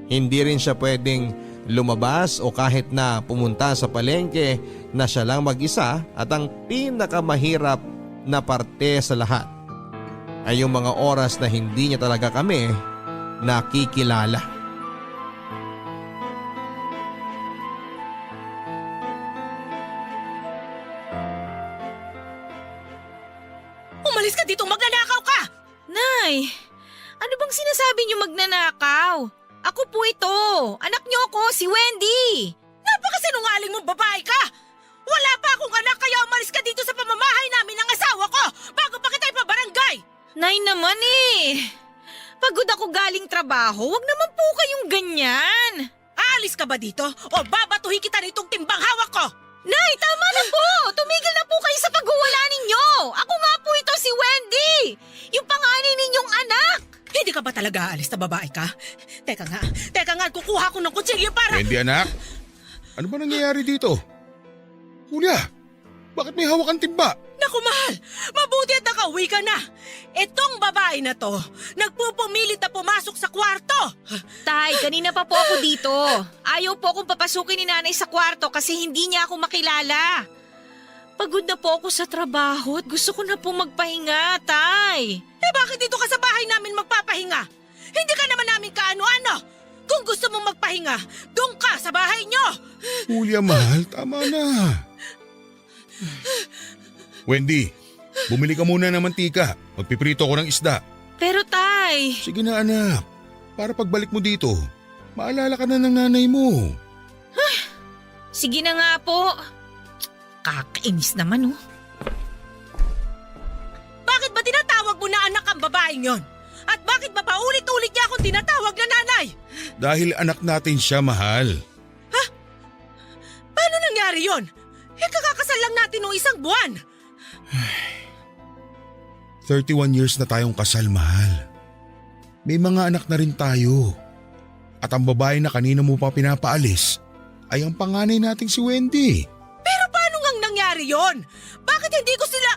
Hindi rin siya pwedeng lumabas o kahit na pumunta sa palengke na siya lang mag-isa at ang pinakamahirap na parte sa lahat ay yung mga oras na hindi niya talaga kami nakikilala. ditong magnanakaw ka! Nay, ano bang sinasabi niyo magnanakaw? Ako po ito. Anak niyo ako, si Wendy. Napakasinungaling mong babae ka! Wala pa akong anak kaya umalis ka dito sa pamamahay namin ng asawa ko bago pa kita ipabarangay! Nay naman eh. Pagod ako galing trabaho, wag naman po kayong ganyan. Aalis ka ba dito o babatuhin kita nitong timbang hawak ko? Nay, tama na po! Tumigil na po kayo sa paghuwala ninyo! Ako nga po ito si Wendy! Yung panganay ninyong anak! Hindi ka ba talaga aalis na babae ka? Teka nga, kukuha ko ng kutsilyo para… Wendy anak, ano ba nangyayari dito? Julia, bakit may hawak kang timba? Naku mahal, mabuti at nakauwi ka na. Itong babae na to, nagpupumilit na pumasok sa kwarto. Tay, kanina pa po ako dito. Ayaw po akong papasukin ni nanay sa kwarto kasi hindi niya ako makilala. Pagod na po ako sa trabaho at gusto ko na po magpahinga, Tay. Bakit dito ka sa bahay namin magpapahinga? Hindi ka naman namin kaano-ano. Kung gusto mong magpahinga, doon ka sa bahay nyo. Julia mahal, tama na. Wendy, bumili ka muna ng mantika. Magpiprito ko ng isda. Pero Tay… Sige na anak, para pagbalik mo dito, maalala ka na ng nanay mo. Sige na nga po. Kakainis naman oh. Bakit ba tinatawag mo na anak ang babaeng yon? At bakit ba paulit-ulit niya akong tinatawag na nanay? Dahil anak natin siya, mahal. Paano nangyari yon? Kakakasal lang natin noong isang buwan. 31 years na tayong kasal, mahal. May mga anak na rin tayo. At ang babae na kanina mo pa pinapaalis ay ang panganay nating si Wendy. Pero paano ngang nangyari yon? Bakit hindi ko sila…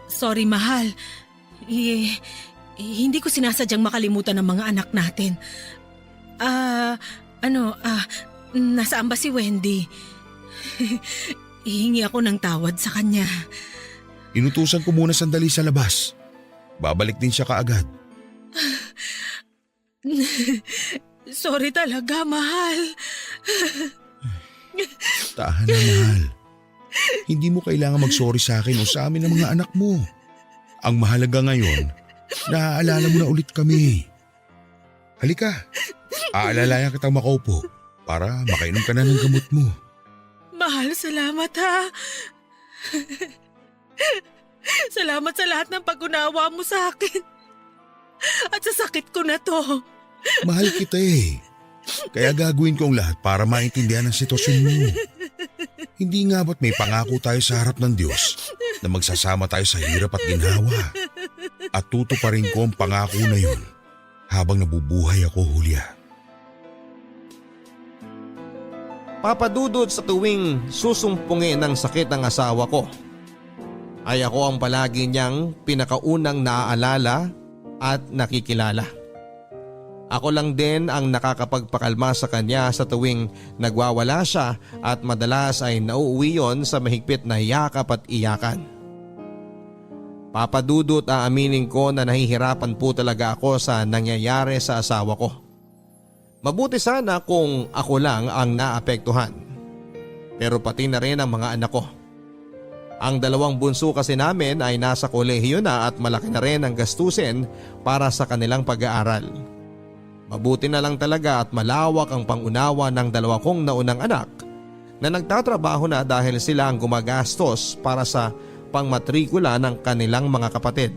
Sorry mahal. Hindi ko sinasadyang makalimutan ang mga anak natin. Nasaan ba si Wendy? Ihingi ako ng tawad sa kanya. Inutusan ko muna sandali sa labas. Babalik din siya kaagad. Sorry talaga, mahal. Tahan na, mahal. Hindi mo kailangan mag-sorry sa akin o sa amin ng mga anak mo. Ang mahalaga ngayon, naaalala mo na ulit kami. Halika, aalalayan kitang makaupo para makainom ka na ng gamot mo. Mahal, salamat ha. Salamat sa lahat ng pag-unawa mo sa akin. At sa sakit ko na to. Mahal kita eh. Kaya gagawin ko ang lahat para maintindihan ang sitwasyon mo. Hindi nga ba't may pangako tayo sa harap ng Diyos na magsasama tayo sa hirap at ginhawa? At tutuparin ko ang pangako na yun habang nabubuhay ako, Julia. Papadudot sa tuwing susumpungin ng sakit ng asawa ko, ay ako ang palagi niyang pinakaunang naaalala at nakikilala. Ako lang din ang nakakapagpakalma sa kanya sa tuwing nagwawala siya at madalas ay nauuwi yon sa mahigpit na yakap at iyakan. Papadudot, aaminin ko na nahihirapan po talaga ako sa nangyayari sa asawa ko. Mabuti sana kung ako lang ang naapektuhan. Pero pati na rin ang mga anak ko. Ang dalawang bunso kasi namin ay nasa kolehiyo na at malaki na rin ang gastusin para sa kanilang pag-aaral. Mabuti na lang talaga at malawak ang pangunawa ng dalawa kong naunang anak na nagtatrabaho na dahil sila ang gumagastos para sa pangmatrikula ng kanilang mga kapatid.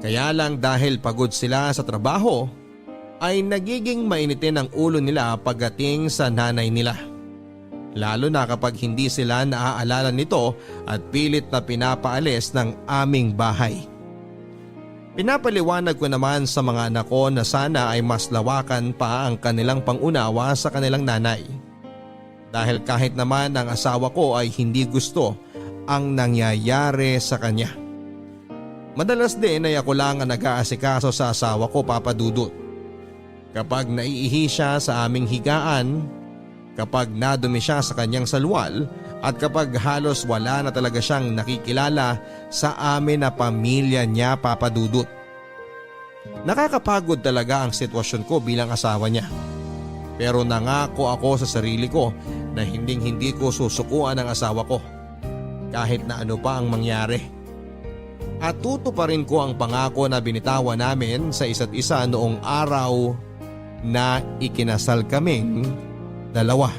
Kaya lang dahil pagod sila sa trabaho ay nagiging mainitin ang ulo nila pagdating sa nanay nila. Lalo na kapag hindi sila naaalala nito at pilit na pinapaalis ng aming bahay. Pinapaliwanag ko naman sa mga anak ko na sana ay mas lawakan pa ang kanilang pangunawa sa kanilang nanay. Dahil kahit naman ang asawa ko ay hindi gusto ang nangyayari sa kanya. Madalas din ay ako lang ang nag-aasikaso sa asawa ko, Papa Dudut. Kapag naiihi siya sa aming higaan, kapag nadumi siya sa kanyang salwal at kapag halos wala na talaga siyang nakikilala sa amin na pamilya niya, Papa Dudut. Nakakapagod talaga ang sitwasyon ko bilang asawa niya. Pero nangako ako sa sarili ko na hindi ko susukuan ang asawa ko kahit na ano pa ang mangyari. At tutuparin ko ang pangako na binitawan namin sa isa't isa noong araw na ikinasal kaming dalawa.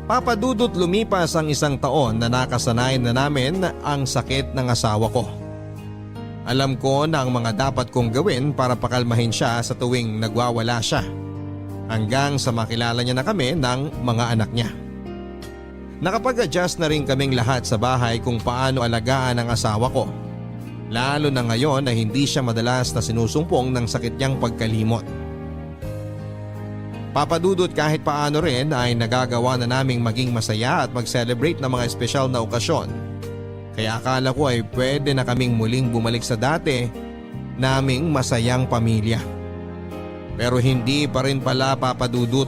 Papadudot lumipas ang 1 taon na nakasanayan na namin ang sakit ng asawa ko. Alam ko na ang mga dapat kong gawin para pakalmahin siya sa tuwing nagwawala siya. Hanggang sa makilala niya na kami ng mga anak niya. Nakapag-adjust na rin kaming lahat sa bahay kung paano alagaan ang asawa ko. Lalo na ngayon na hindi siya madalas na sinusumpong ng sakit niyang pagkalimot. Papadudot kahit paano rin ay nagagawa na naming maging masaya at mag-celebrate ng mga espesyal na okasyon. Kaya akala ko ay pwede na kaming muling bumalik sa dati naming masayang pamilya. Pero hindi pa rin pala, papadudot.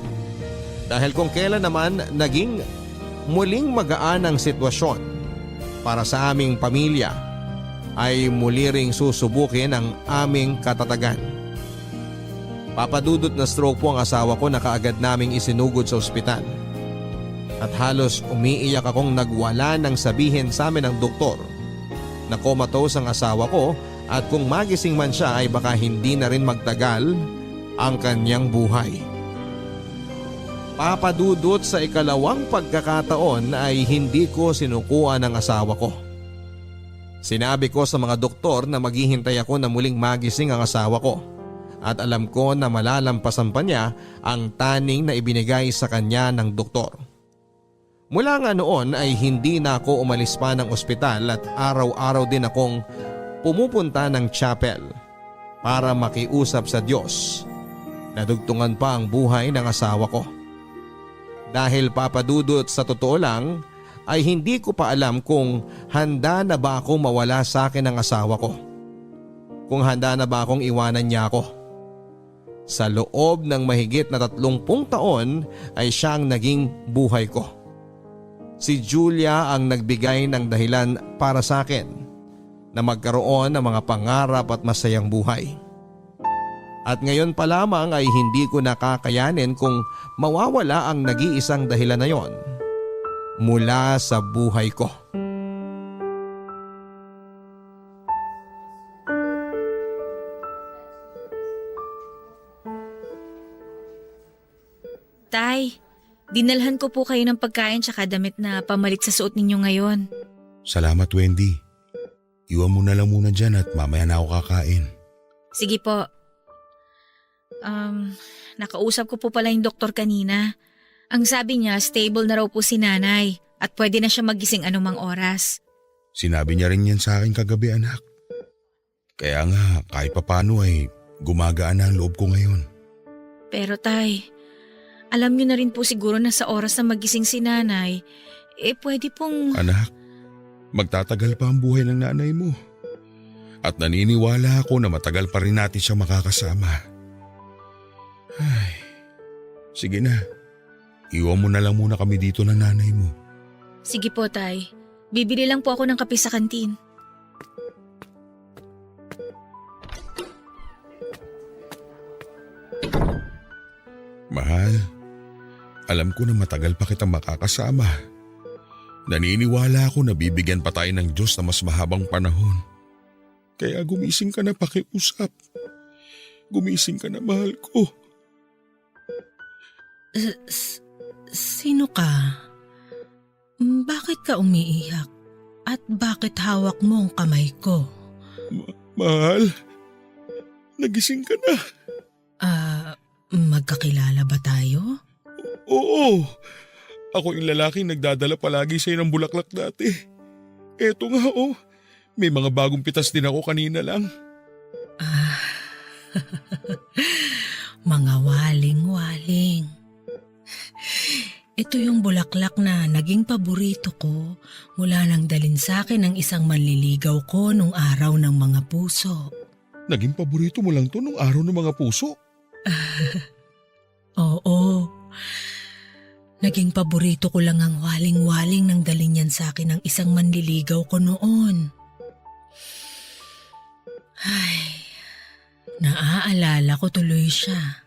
Dahil kung kailan naman naging muling magaan ang sitwasyon para sa aming pamilya ay muli ring susubukin ang aming katatagan. Papadudot na stroke po ang asawa ko na kaagad naming isinugod sa ospital. At halos umiiyak akong nagwala nang sabihin sa amin ng doktor na comatose ang asawa ko at kung magising man siya ay baka hindi na rin magtagal ang kanyang buhay. Papadudot sa ikalawang pagkakataon ay hindi ko sinukuan ang asawa ko. Sinabi ko sa mga doktor na maghihintay ako na muling magising ang asawa ko. At alam ko na malalampasan pa niya ang taning na ibinigay sa kanya ng doktor. Mula nga noon ay hindi na ako umalis pa ng ospital at araw-araw din akong pumupunta ng chapel para makiusap sa Diyos. Nadugtungan pa ang buhay ng asawa ko. Dahil papadudot sa totoo lang ay hindi ko pa alam kung handa na ba akong mawala sa akin ng asawa ko. Kung handa na ba akong iwanan niya ako. Sa loob ng mahigit na 30 taon ay siya ang naging buhay ko. Si Julia ang nagbigay ng dahilan para sa akin na magkaroon ng mga pangarap at masayang buhay. At ngayon pa lamang ay hindi ko nakakayanin kung mawawala ang nag-iisang dahilan na yon mula sa buhay ko. Tay, dinalhan ko po kayo ng pagkain tsaka damit na pamalit sa suot ninyo ngayon. Salamat, Wendy. Iwan mo na lang muna dyan at mamaya na ako kakain. Sige po. Nakausap ko po pala yung doktor kanina. Ang sabi niya, stable na raw po si nanay at pwede na siya magising anumang oras. Sinabi niya rin yan sa akin kagabi, anak. Kaya nga, kahit papano ay gumagaan na ang loob ko ngayon. Pero tay, alam niyo na rin po siguro na sa oras na magising si nanay, pwede pong… Anak, magtatagal pa ang buhay ng nanay mo. At naniniwala ako na matagal pa rin natin siya makakasama. Ay, sige na. Iwan mo na lang muna kami dito ng nanay mo. Sige po tay, bibili lang po ako ng kape sa kantin. Mahal, alam ko na matagal pa kitang makakasama. Naniniwala ako na bibigyan pa tayo ng Diyos na mas mahabang panahon. Kaya gumising ka na, pakiusap. Gumising ka na, mahal ko. Sino ka? Bakit ka umiiyak? At bakit hawak mo ang kamay ko? Mahal, nagising ka na. Magkakilala ba tayo? Oo, ako yung lalaking nagdadala palagi sa'yo ng bulaklak dati. Eto nga may mga bagong pitas din ako kanina lang. Mga waling-waling. Ito yung bulaklak na naging paborito ko mula nang dalin sa akin ng isang manliligaw ko nung araw ng mga puso. Naging paborito mo lang to nung araw ng mga puso? Oo. Naging paborito ko lang ang waling-waling nang dalin yan sa akin ng isang manliligaw ko noon. Ay, naaalala ko tuloy siya.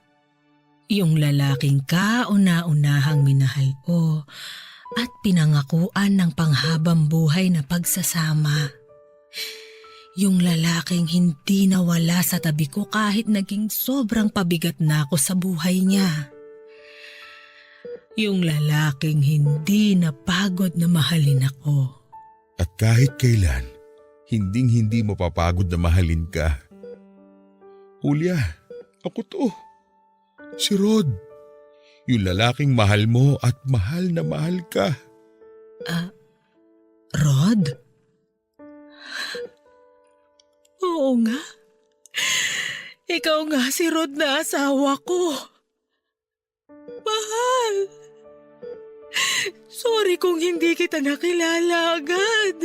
Yung lalaking kauna-unahang minahal ko at pinangakuan ng panghabang buhay na pagsasama. Yung lalaking hindi nawala sa tabi ko kahit naging sobrang pabigat na ako sa buhay niya. Yung lalaking hindi napagod na mahalin ako. At kahit kailan, hinding-hindi mapapagod na mahalin ka. Julia, ako to. Si Rod. Yung lalaking mahal mo at mahal na mahal ka. Rod? Oo nga. Ikaw nga si Rod na asawa ko. Mahal. Sorry kung hindi kita nakilala agad.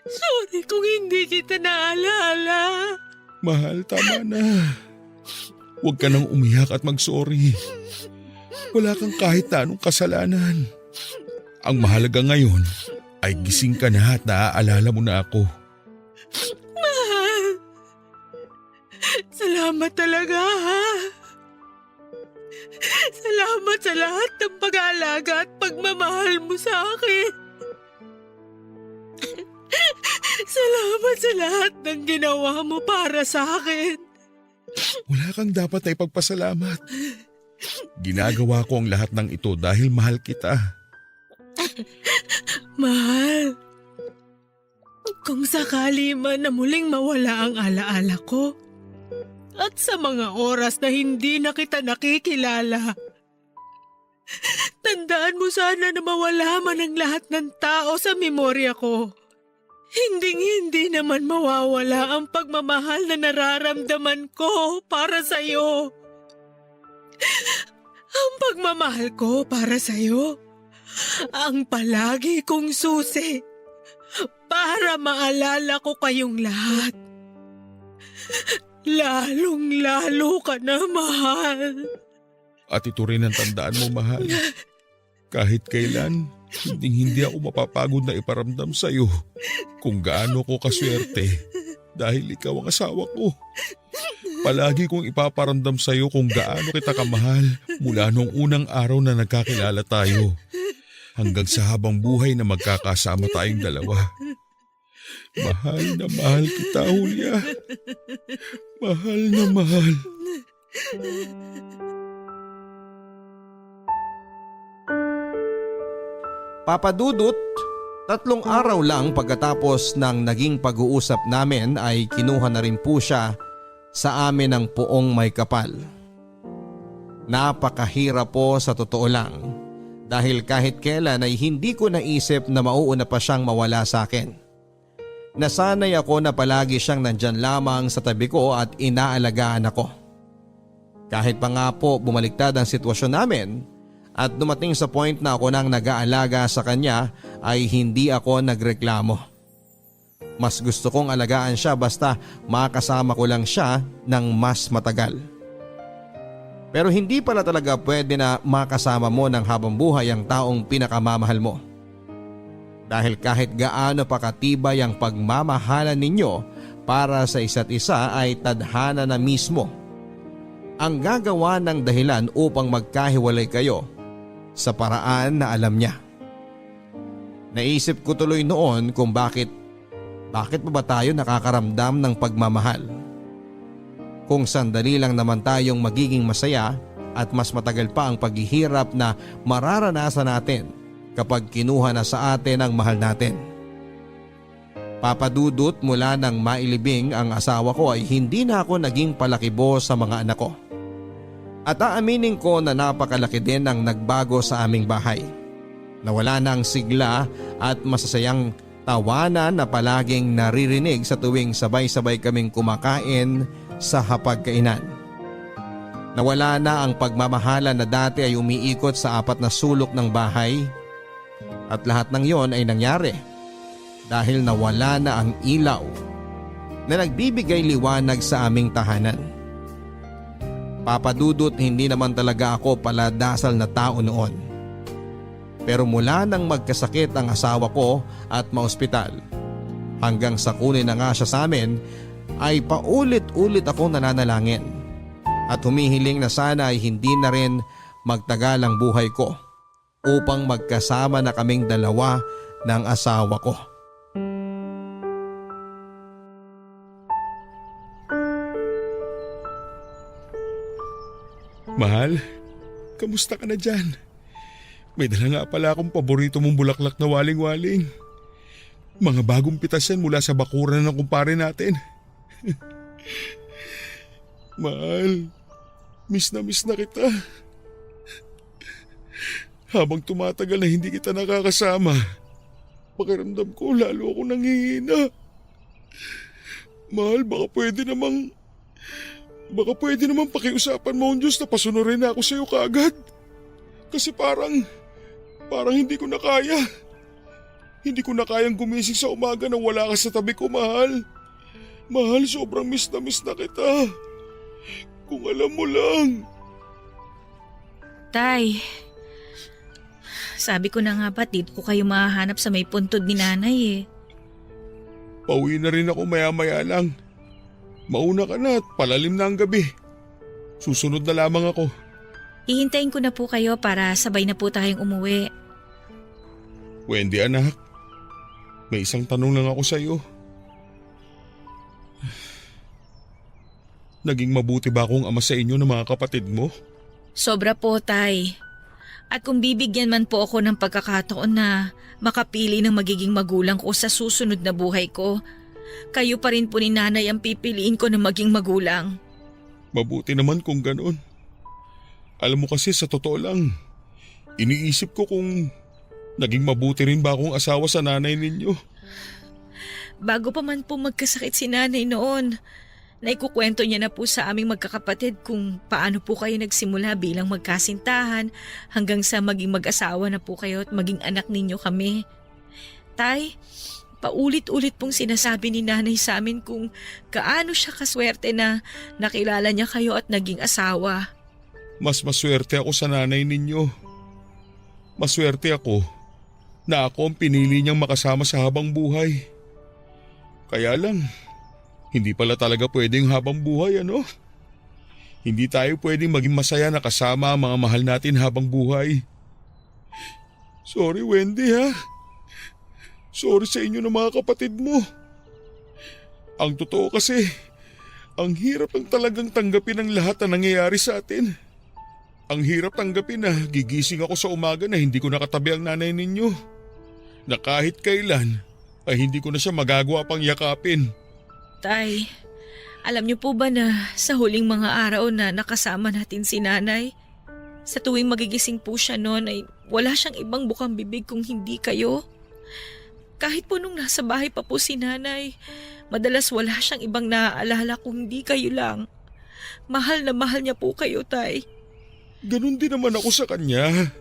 Sorry kung hindi kita naalala. Mahal, tama na. Huwag ka nang umiyak at mag-sorry. Wala kang kahit na anong kasalanan. Ang mahalaga ngayon ay gising ka na at naaalala mo na ako. Mahal. Salamat talaga ha. Salamat sa lahat ng pag-aalaga at pagmamahal mo sa akin. Salamat sa lahat ng ginawa mo para sa akin. Wala kang dapat na ipagpasalamat. Ginagawa ko ang lahat ng ito dahil mahal kita. Mahal, kung sakali man na muling mawala ang alaala ko at sa mga oras na hindi na kita nakikilala, tandaan mo sana na mawala man ang lahat ng tao sa memorya ko. Hinding-hindi naman mawawala ang pagmamahal na nararamdaman ko para sa'yo. Ang pagmamahal ko para sa'yo, ang palagi kong susi para maalala ko kayong lahat. Lalong-lalo ka na, mahal. At ito rin ang tandaan mo, mahal. Kahit kailan, hindi ako mapapagod na iparamdam sa'yo kung gaano ko kaswerte dahil ikaw ang asawa ko. Palagi kong ipaparamdam sa'yo kung gaano kita kamahal mula nung unang araw na nagkakilala tayo hanggang sa habang buhay na magkakasama tayong dalawa. Mahal na mahal kita, Julia. Mahal na mahal. Papa Dudut, 3 araw lang pagkatapos ng naging pag-uusap namin ay kinuha na rin po siya sa amin ng Poong May Kapal. Napakahirap po sa totoo lang dahil kahit kailan ay hindi ko naisip na mauuna pa siyang mawala sa akin. Nasanay ako na palagi siyang nandyan lamang sa tabi ko at inaalagaan ako. Kahit pa nga po bumaliktad ang sitwasyon namin at dumating sa point na ako nang nag-aalaga sa kanya ay hindi ako nagreklamo. Mas gusto kong alagaan siya basta makasama ko lang siya ng mas matagal. Pero hindi pala talaga pwede na makasama mo ng habang buhay ang taong pinakamamahal mo. Dahil kahit gaano pa katibay ang pagmamahalan ninyo para sa isa't isa ay tadhana na mismo ang gagawa ng dahilan upang magkahiwalay kayo sa paraan na alam niya. Naisip ko tuloy noon kung bakit pa ba tayo nakakaramdam ng pagmamahal? Kung sandali lang naman tayong magiging masaya at mas matagal pa ang paghihirap na mararanasan natin kapag kinuha na sa atin ang mahal natin. Papa Dudut, mula nang mailibing ang asawa ko ay hindi na ako naging palakibo sa mga anak ko. At aaminin ko na napakalaki din ang nagbago sa aming bahay. Nawala na ang sigla at masasayang tawanan na palaging naririnig sa tuwing sabay-sabay kaming kumakain sa hapagkainan. Nawala na ang pagmamahala na dati ay umiikot sa 4 na sulok ng bahay. At lahat ng yon ay nangyari dahil nawala na ang ilaw na nagbibigay liwanag sa aming tahanan. Papa Dudut, hindi naman talaga ako paladasal na tao noon. Pero mula nang magkasakit ang asawa ko at maospital, hanggang sa kunin na nga siya sa amin, ay paulit-ulit akong nananalangin at humihiling na sana ay hindi na rin magtagal ang buhay ko upang magkasama na kaming dalawa ng asawa ko. Mahal, kamusta ka na dyan? May dala nga pala akong paborito mong bulaklak na waling-waling. Mga bagong pitas yan mula sa bakuran ng kumpare natin. Mahal, miss na kita. Habang tumatagal na hindi kita nakakasama, pakiramdam ko lalo ako nangihina. Mahal, baka pwede namang pakiusapan mo ang Diyos na pasunurin na ako sa'yo kaagad. Kasi parang hindi ko na kaya. Hindi ko na kayang gumising sa umaga nang wala ka sa tabi ko, mahal. Mahal, sobrang miss na kita. Kung alam mo lang. Tay, sabi ko na nga ba't dito ko kayo mahahanap sa may puntod ni nanay eh. Pauwi na rin ako maya-maya lang. Mauna ka na at palalim na ang gabi. Susunod na lamang ako. Hihintayin ko na po kayo para sabay na po tayong umuwi. Wendy anak, may isang tanong lang ako sa iyo. Naging mabuti ba akong ama sa inyo ng mga kapatid mo? Sobra po, Tay. At kung bibigyan man po ako ng pagkakataon na makapili ng magiging magulang ko sa susunod na buhay ko, kayo pa rin po ni nanay ang pipiliin ko na maging magulang. Mabuti naman kung ganoon. Alam mo kasi sa totoo lang, iniisip ko kung naging mabuti rin ba akong asawa sa nanay ninyo. Bago pa man po magkasakit si nanay noon, naikukwento niya na po sa aming magkakapatid kung paano po kayo nagsimula bilang magkasintahan hanggang sa maging mag-asawa na po kayo at maging anak ninyo kami. Tay, paulit-ulit pong sinasabi ni nanay sa amin kung gaano siya kaswerte na nakilala niya kayo at naging asawa. Mas maswerte ako sa nanay ninyo. Maswerte ako na ako ang pinili niyang makasama sa habang buhay. Kaya lang, hindi pala talaga pwedeng habang buhay, ano? Hindi tayo pwedeng maging masaya na kasama ang mga mahal natin habang buhay. Sorry, Wendy, ha? Sorry sa inyo ng mga kapatid mo. Ang totoo kasi, ang hirap lang talagang tanggapin ang lahat na nangyayari sa atin. Ang hirap tanggapin na gigising ako sa umaga na hindi ko nakatabi ang nanay ninyo. Na kahit kailan ay hindi ko na siya magagawa pang yakapin. Tay, alam niyo po ba na sa huling mga araw na nakasama natin si nanay, sa tuwing magigising po siya noon ay wala siyang ibang bukang bibig kung hindi kayo? Kahit po nung nasa bahay pa po si nanay, madalas wala siyang ibang naaalala kung hindi kayo lang. Mahal na mahal niya po kayo, Tay. Ganun din naman ako sa kanya.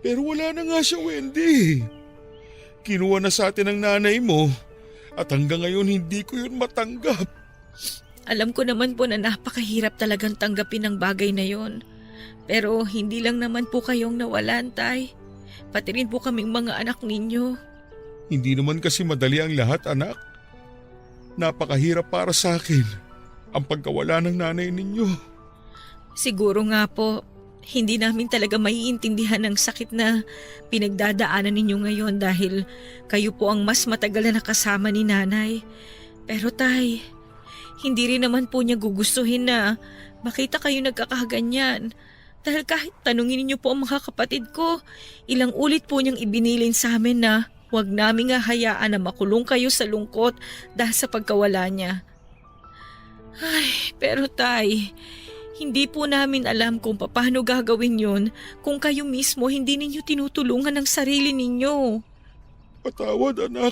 Pero wala na nga siya, Wendy. Kinuha na sa atin ang nanay mo at hanggang ngayon hindi ko yun matanggap. Alam ko naman po na napakahirap talagang tanggapin ang bagay na yon. Pero hindi lang naman po kayong nawalan, Tay. Pati rin po kaming mga anak ninyo. Hindi naman kasi madali ang lahat, anak. Napakahirap para sa akin ang pagkawala ng nanay ninyo. Siguro nga po, hindi namin talaga maiintindihan ang sakit na pinagdadaanan ninyo ngayon dahil kayo po ang mas matagal na nakasama ni nanay. Pero Tay, hindi rin naman po niya gugustuhin na makita kayo nagkakaganyan. Dahil kahit tanungin niyo po ang mga kapatid ko, ilang ulit po niyang ibinilin sa amin na huwag namin nga hayaan na makulong kayo sa lungkot dahil sa pagkawala niya. Ay, pero Tay, hindi po namin alam kung paano gagawin yun kung kayo mismo hindi ninyo tinutulungan ang sarili ninyo. Patawad, anak.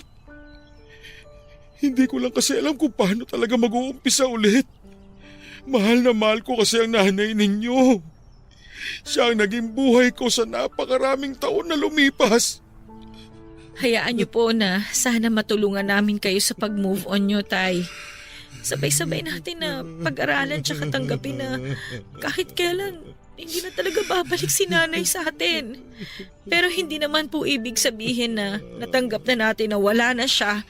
Hindi ko lang kasi alam kung paano talaga mag-uumpisa ulit. Mahal na mahal ko kasi ang nanay ninyo. Siya ang naging buhay ko sa napakaraming taon na lumipas. Hayaan niyo po na sana matulungan namin kayo sa pag-move on nyo, Tay. Sabay-sabay natin na pag-aralan tsaka tanggapin na kahit kailan hindi na talaga babalik si nanay sa atin. Pero hindi naman po ibig sabihin na natanggap na natin na wala na siya.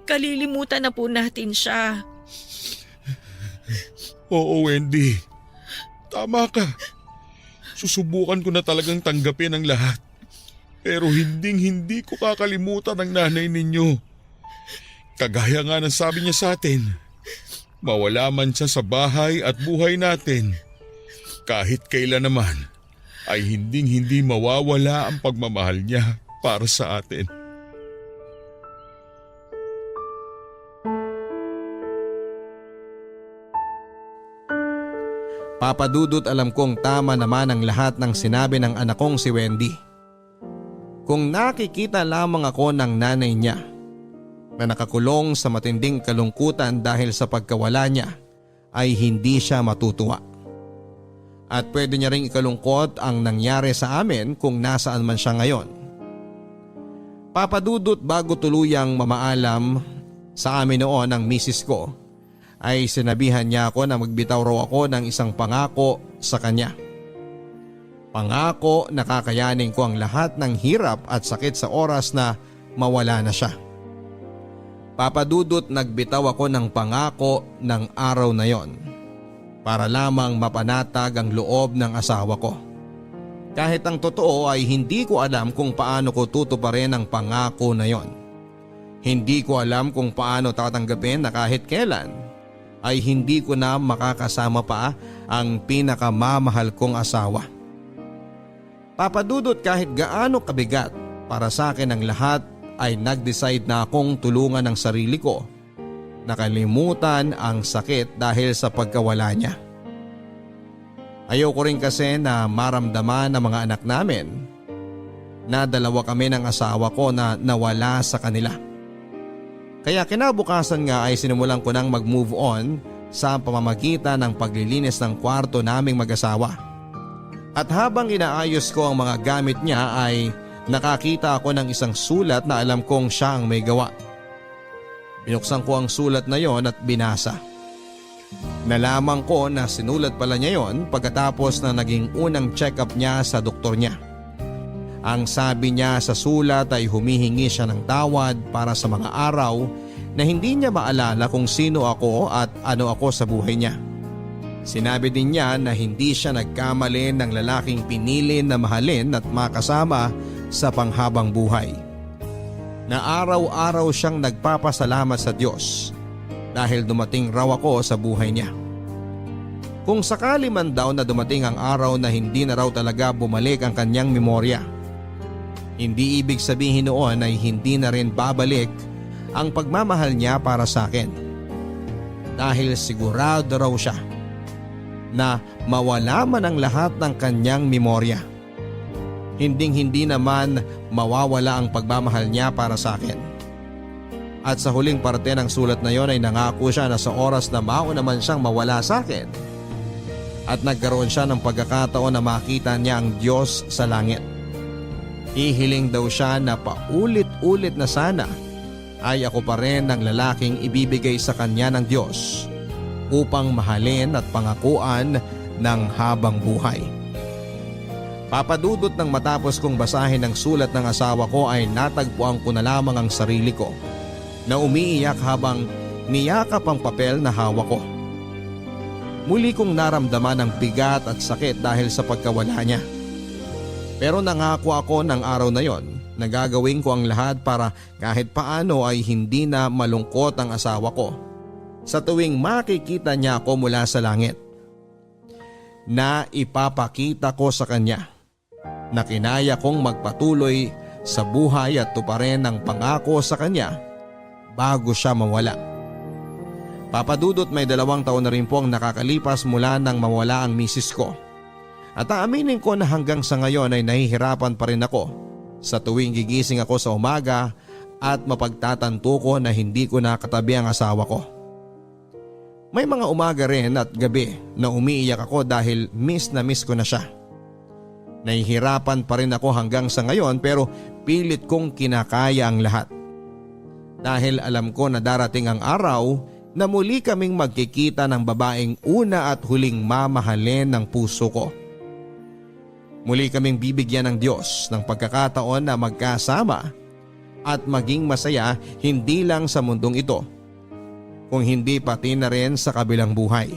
Kalilimutan na po natin siya. Oo, Wendy. Tama ka. Susubukan ko na talagang tanggapin ang lahat. Pero hindi ko kakalimutan ang nanay ninyo. Kagaya nga ng sabi niya sa atin, mawala man siya sa bahay at buhay natin, kahit kailan naman ay hindi mawawala ang pagmamahal niya para sa atin. Papa Dudut, alam kong tama naman ang lahat ng sinabi ng anak kong si Wendy. Kung nakikita lamang ako ng nanay niya na nakakulong sa matinding kalungkutan dahil sa pagkawala niya, ay hindi siya matutuwa. At pwede niya ring ikalungkot ang nangyari sa amin kung nasaan man siya ngayon. Papa Dudut, bago tuluyang mamaalam sa amin noon ang misis ko, ay sinabihan niya ako na magbitaw raw ako ng isang pangako sa kanya. Pangako na kakayanin ko ang lahat ng hirap at sakit sa oras na mawala na siya. Papa Dudut, nagbitaw ako ng pangako ng araw na yon para lamang mapanatag ang loob ng asawa ko. Kahit ang totoo ay hindi ko alam kung paano ko tutuparin ang pangako na yon. Hindi ko alam kung paano tatanggapin na kahit kailan ay hindi ko na makakasama pa ang pinakamamahal kong asawa. Papa Dudut, kahit gaano kabigat para sa akin ang lahat, ay nag-decide na akong tulungan ang sarili ko. Nakalimutan ang sakit dahil sa pagkawala niya. Ayoko rin kasi na maramdaman ng mga anak namin na dalawa kami ng asawa ko na nawala sa kanila. Kaya kinabukasan nga ay sinimulan ko nang mag-move on sa pamamagitan ng paglilinis ng kwarto naming mag-asawa. At habang inaayos ko ang mga gamit niya ay nakakita ako ng isang sulat na alam kong siya ang may gawa. Binuksan ko ang sulat na yon at binasa. Nalaman ko na sinulat pala niya yon pagkatapos na naging unang check-up niya sa doktor niya. Ang sabi niya sa sulat ay humihingi siya ng tawad para sa mga araw na hindi niya maalala kung sino ako at ano ako sa buhay niya. Sinabi din niya na hindi siya nagkamali ng lalaking pinili na mahalin at makasama sa panghabang buhay. Na araw-araw siyang nagpapasalamat sa Diyos dahil dumating raw ako sa buhay niya. Kung sakali man daw na dumating ang araw na hindi na raw talaga bumalik ang kanyang memorya, hindi ibig sabihin noon ay hindi na rin babalik ang pagmamahal niya para sa akin. Dahil sigurado raw siya na mawala man ang lahat ng kanyang memorya, hindi naman mawawala ang pagmamahal niya para sa akin. At sa huling parte ng sulat na yon ay nangako siya na sa oras na mauna man siyang mawala sa akin at nagkaroon siya ng pagkakataon na makita niya ang Diyos sa langit, hihiling daw siya na paulit-ulit na sana ay ako pa rin ang lalaking ibibigay sa kanya ng Diyos upang mahalin at pangakuan ng habang buhay. Papa Dudut, nang matapos kong basahin ang sulat ng asawa ko ay natagpuan ko na lamang ang sarili ko na umiiyak habang niyakap ang papel na hawak ko. Muli kong naramdaman ang bigat at sakit dahil sa pagkawala niya. Pero nangako ako ng araw na yon na gagawin ko ang lahat para kahit paano ay hindi na malungkot ang asawa ko sa tuwing makikita niya ako mula sa langit. Na ipapakita ko sa kanya na kinaya kong magpatuloy sa buhay at tuparin ang pangako sa kanya bago siya mawala. Papa Dudut, may 2 taon na rin po ang nakakalipas mula nang mawala ang misis ko. At aaminin ko na hanggang sa ngayon ay nahihirapan pa rin ako sa tuwing gigising ako sa umaga at mapagtatanto ko na hindi ko nakatabi ang asawa ko. May mga umaga rin at gabi na umiiyak ako dahil miss na miss ko na siya. Nahihirapan pa rin ako hanggang sa ngayon pero pilit kong kinakaya ang lahat. Dahil alam ko na darating ang araw na muli kaming magkikita ng babaeng una at huling mamahalin ng puso ko. Muli kaming bibigyan ng Diyos ng pagkakataon na magkasama at maging masaya hindi lang sa mundong ito, kung hindi pati na rin sa kabilang buhay.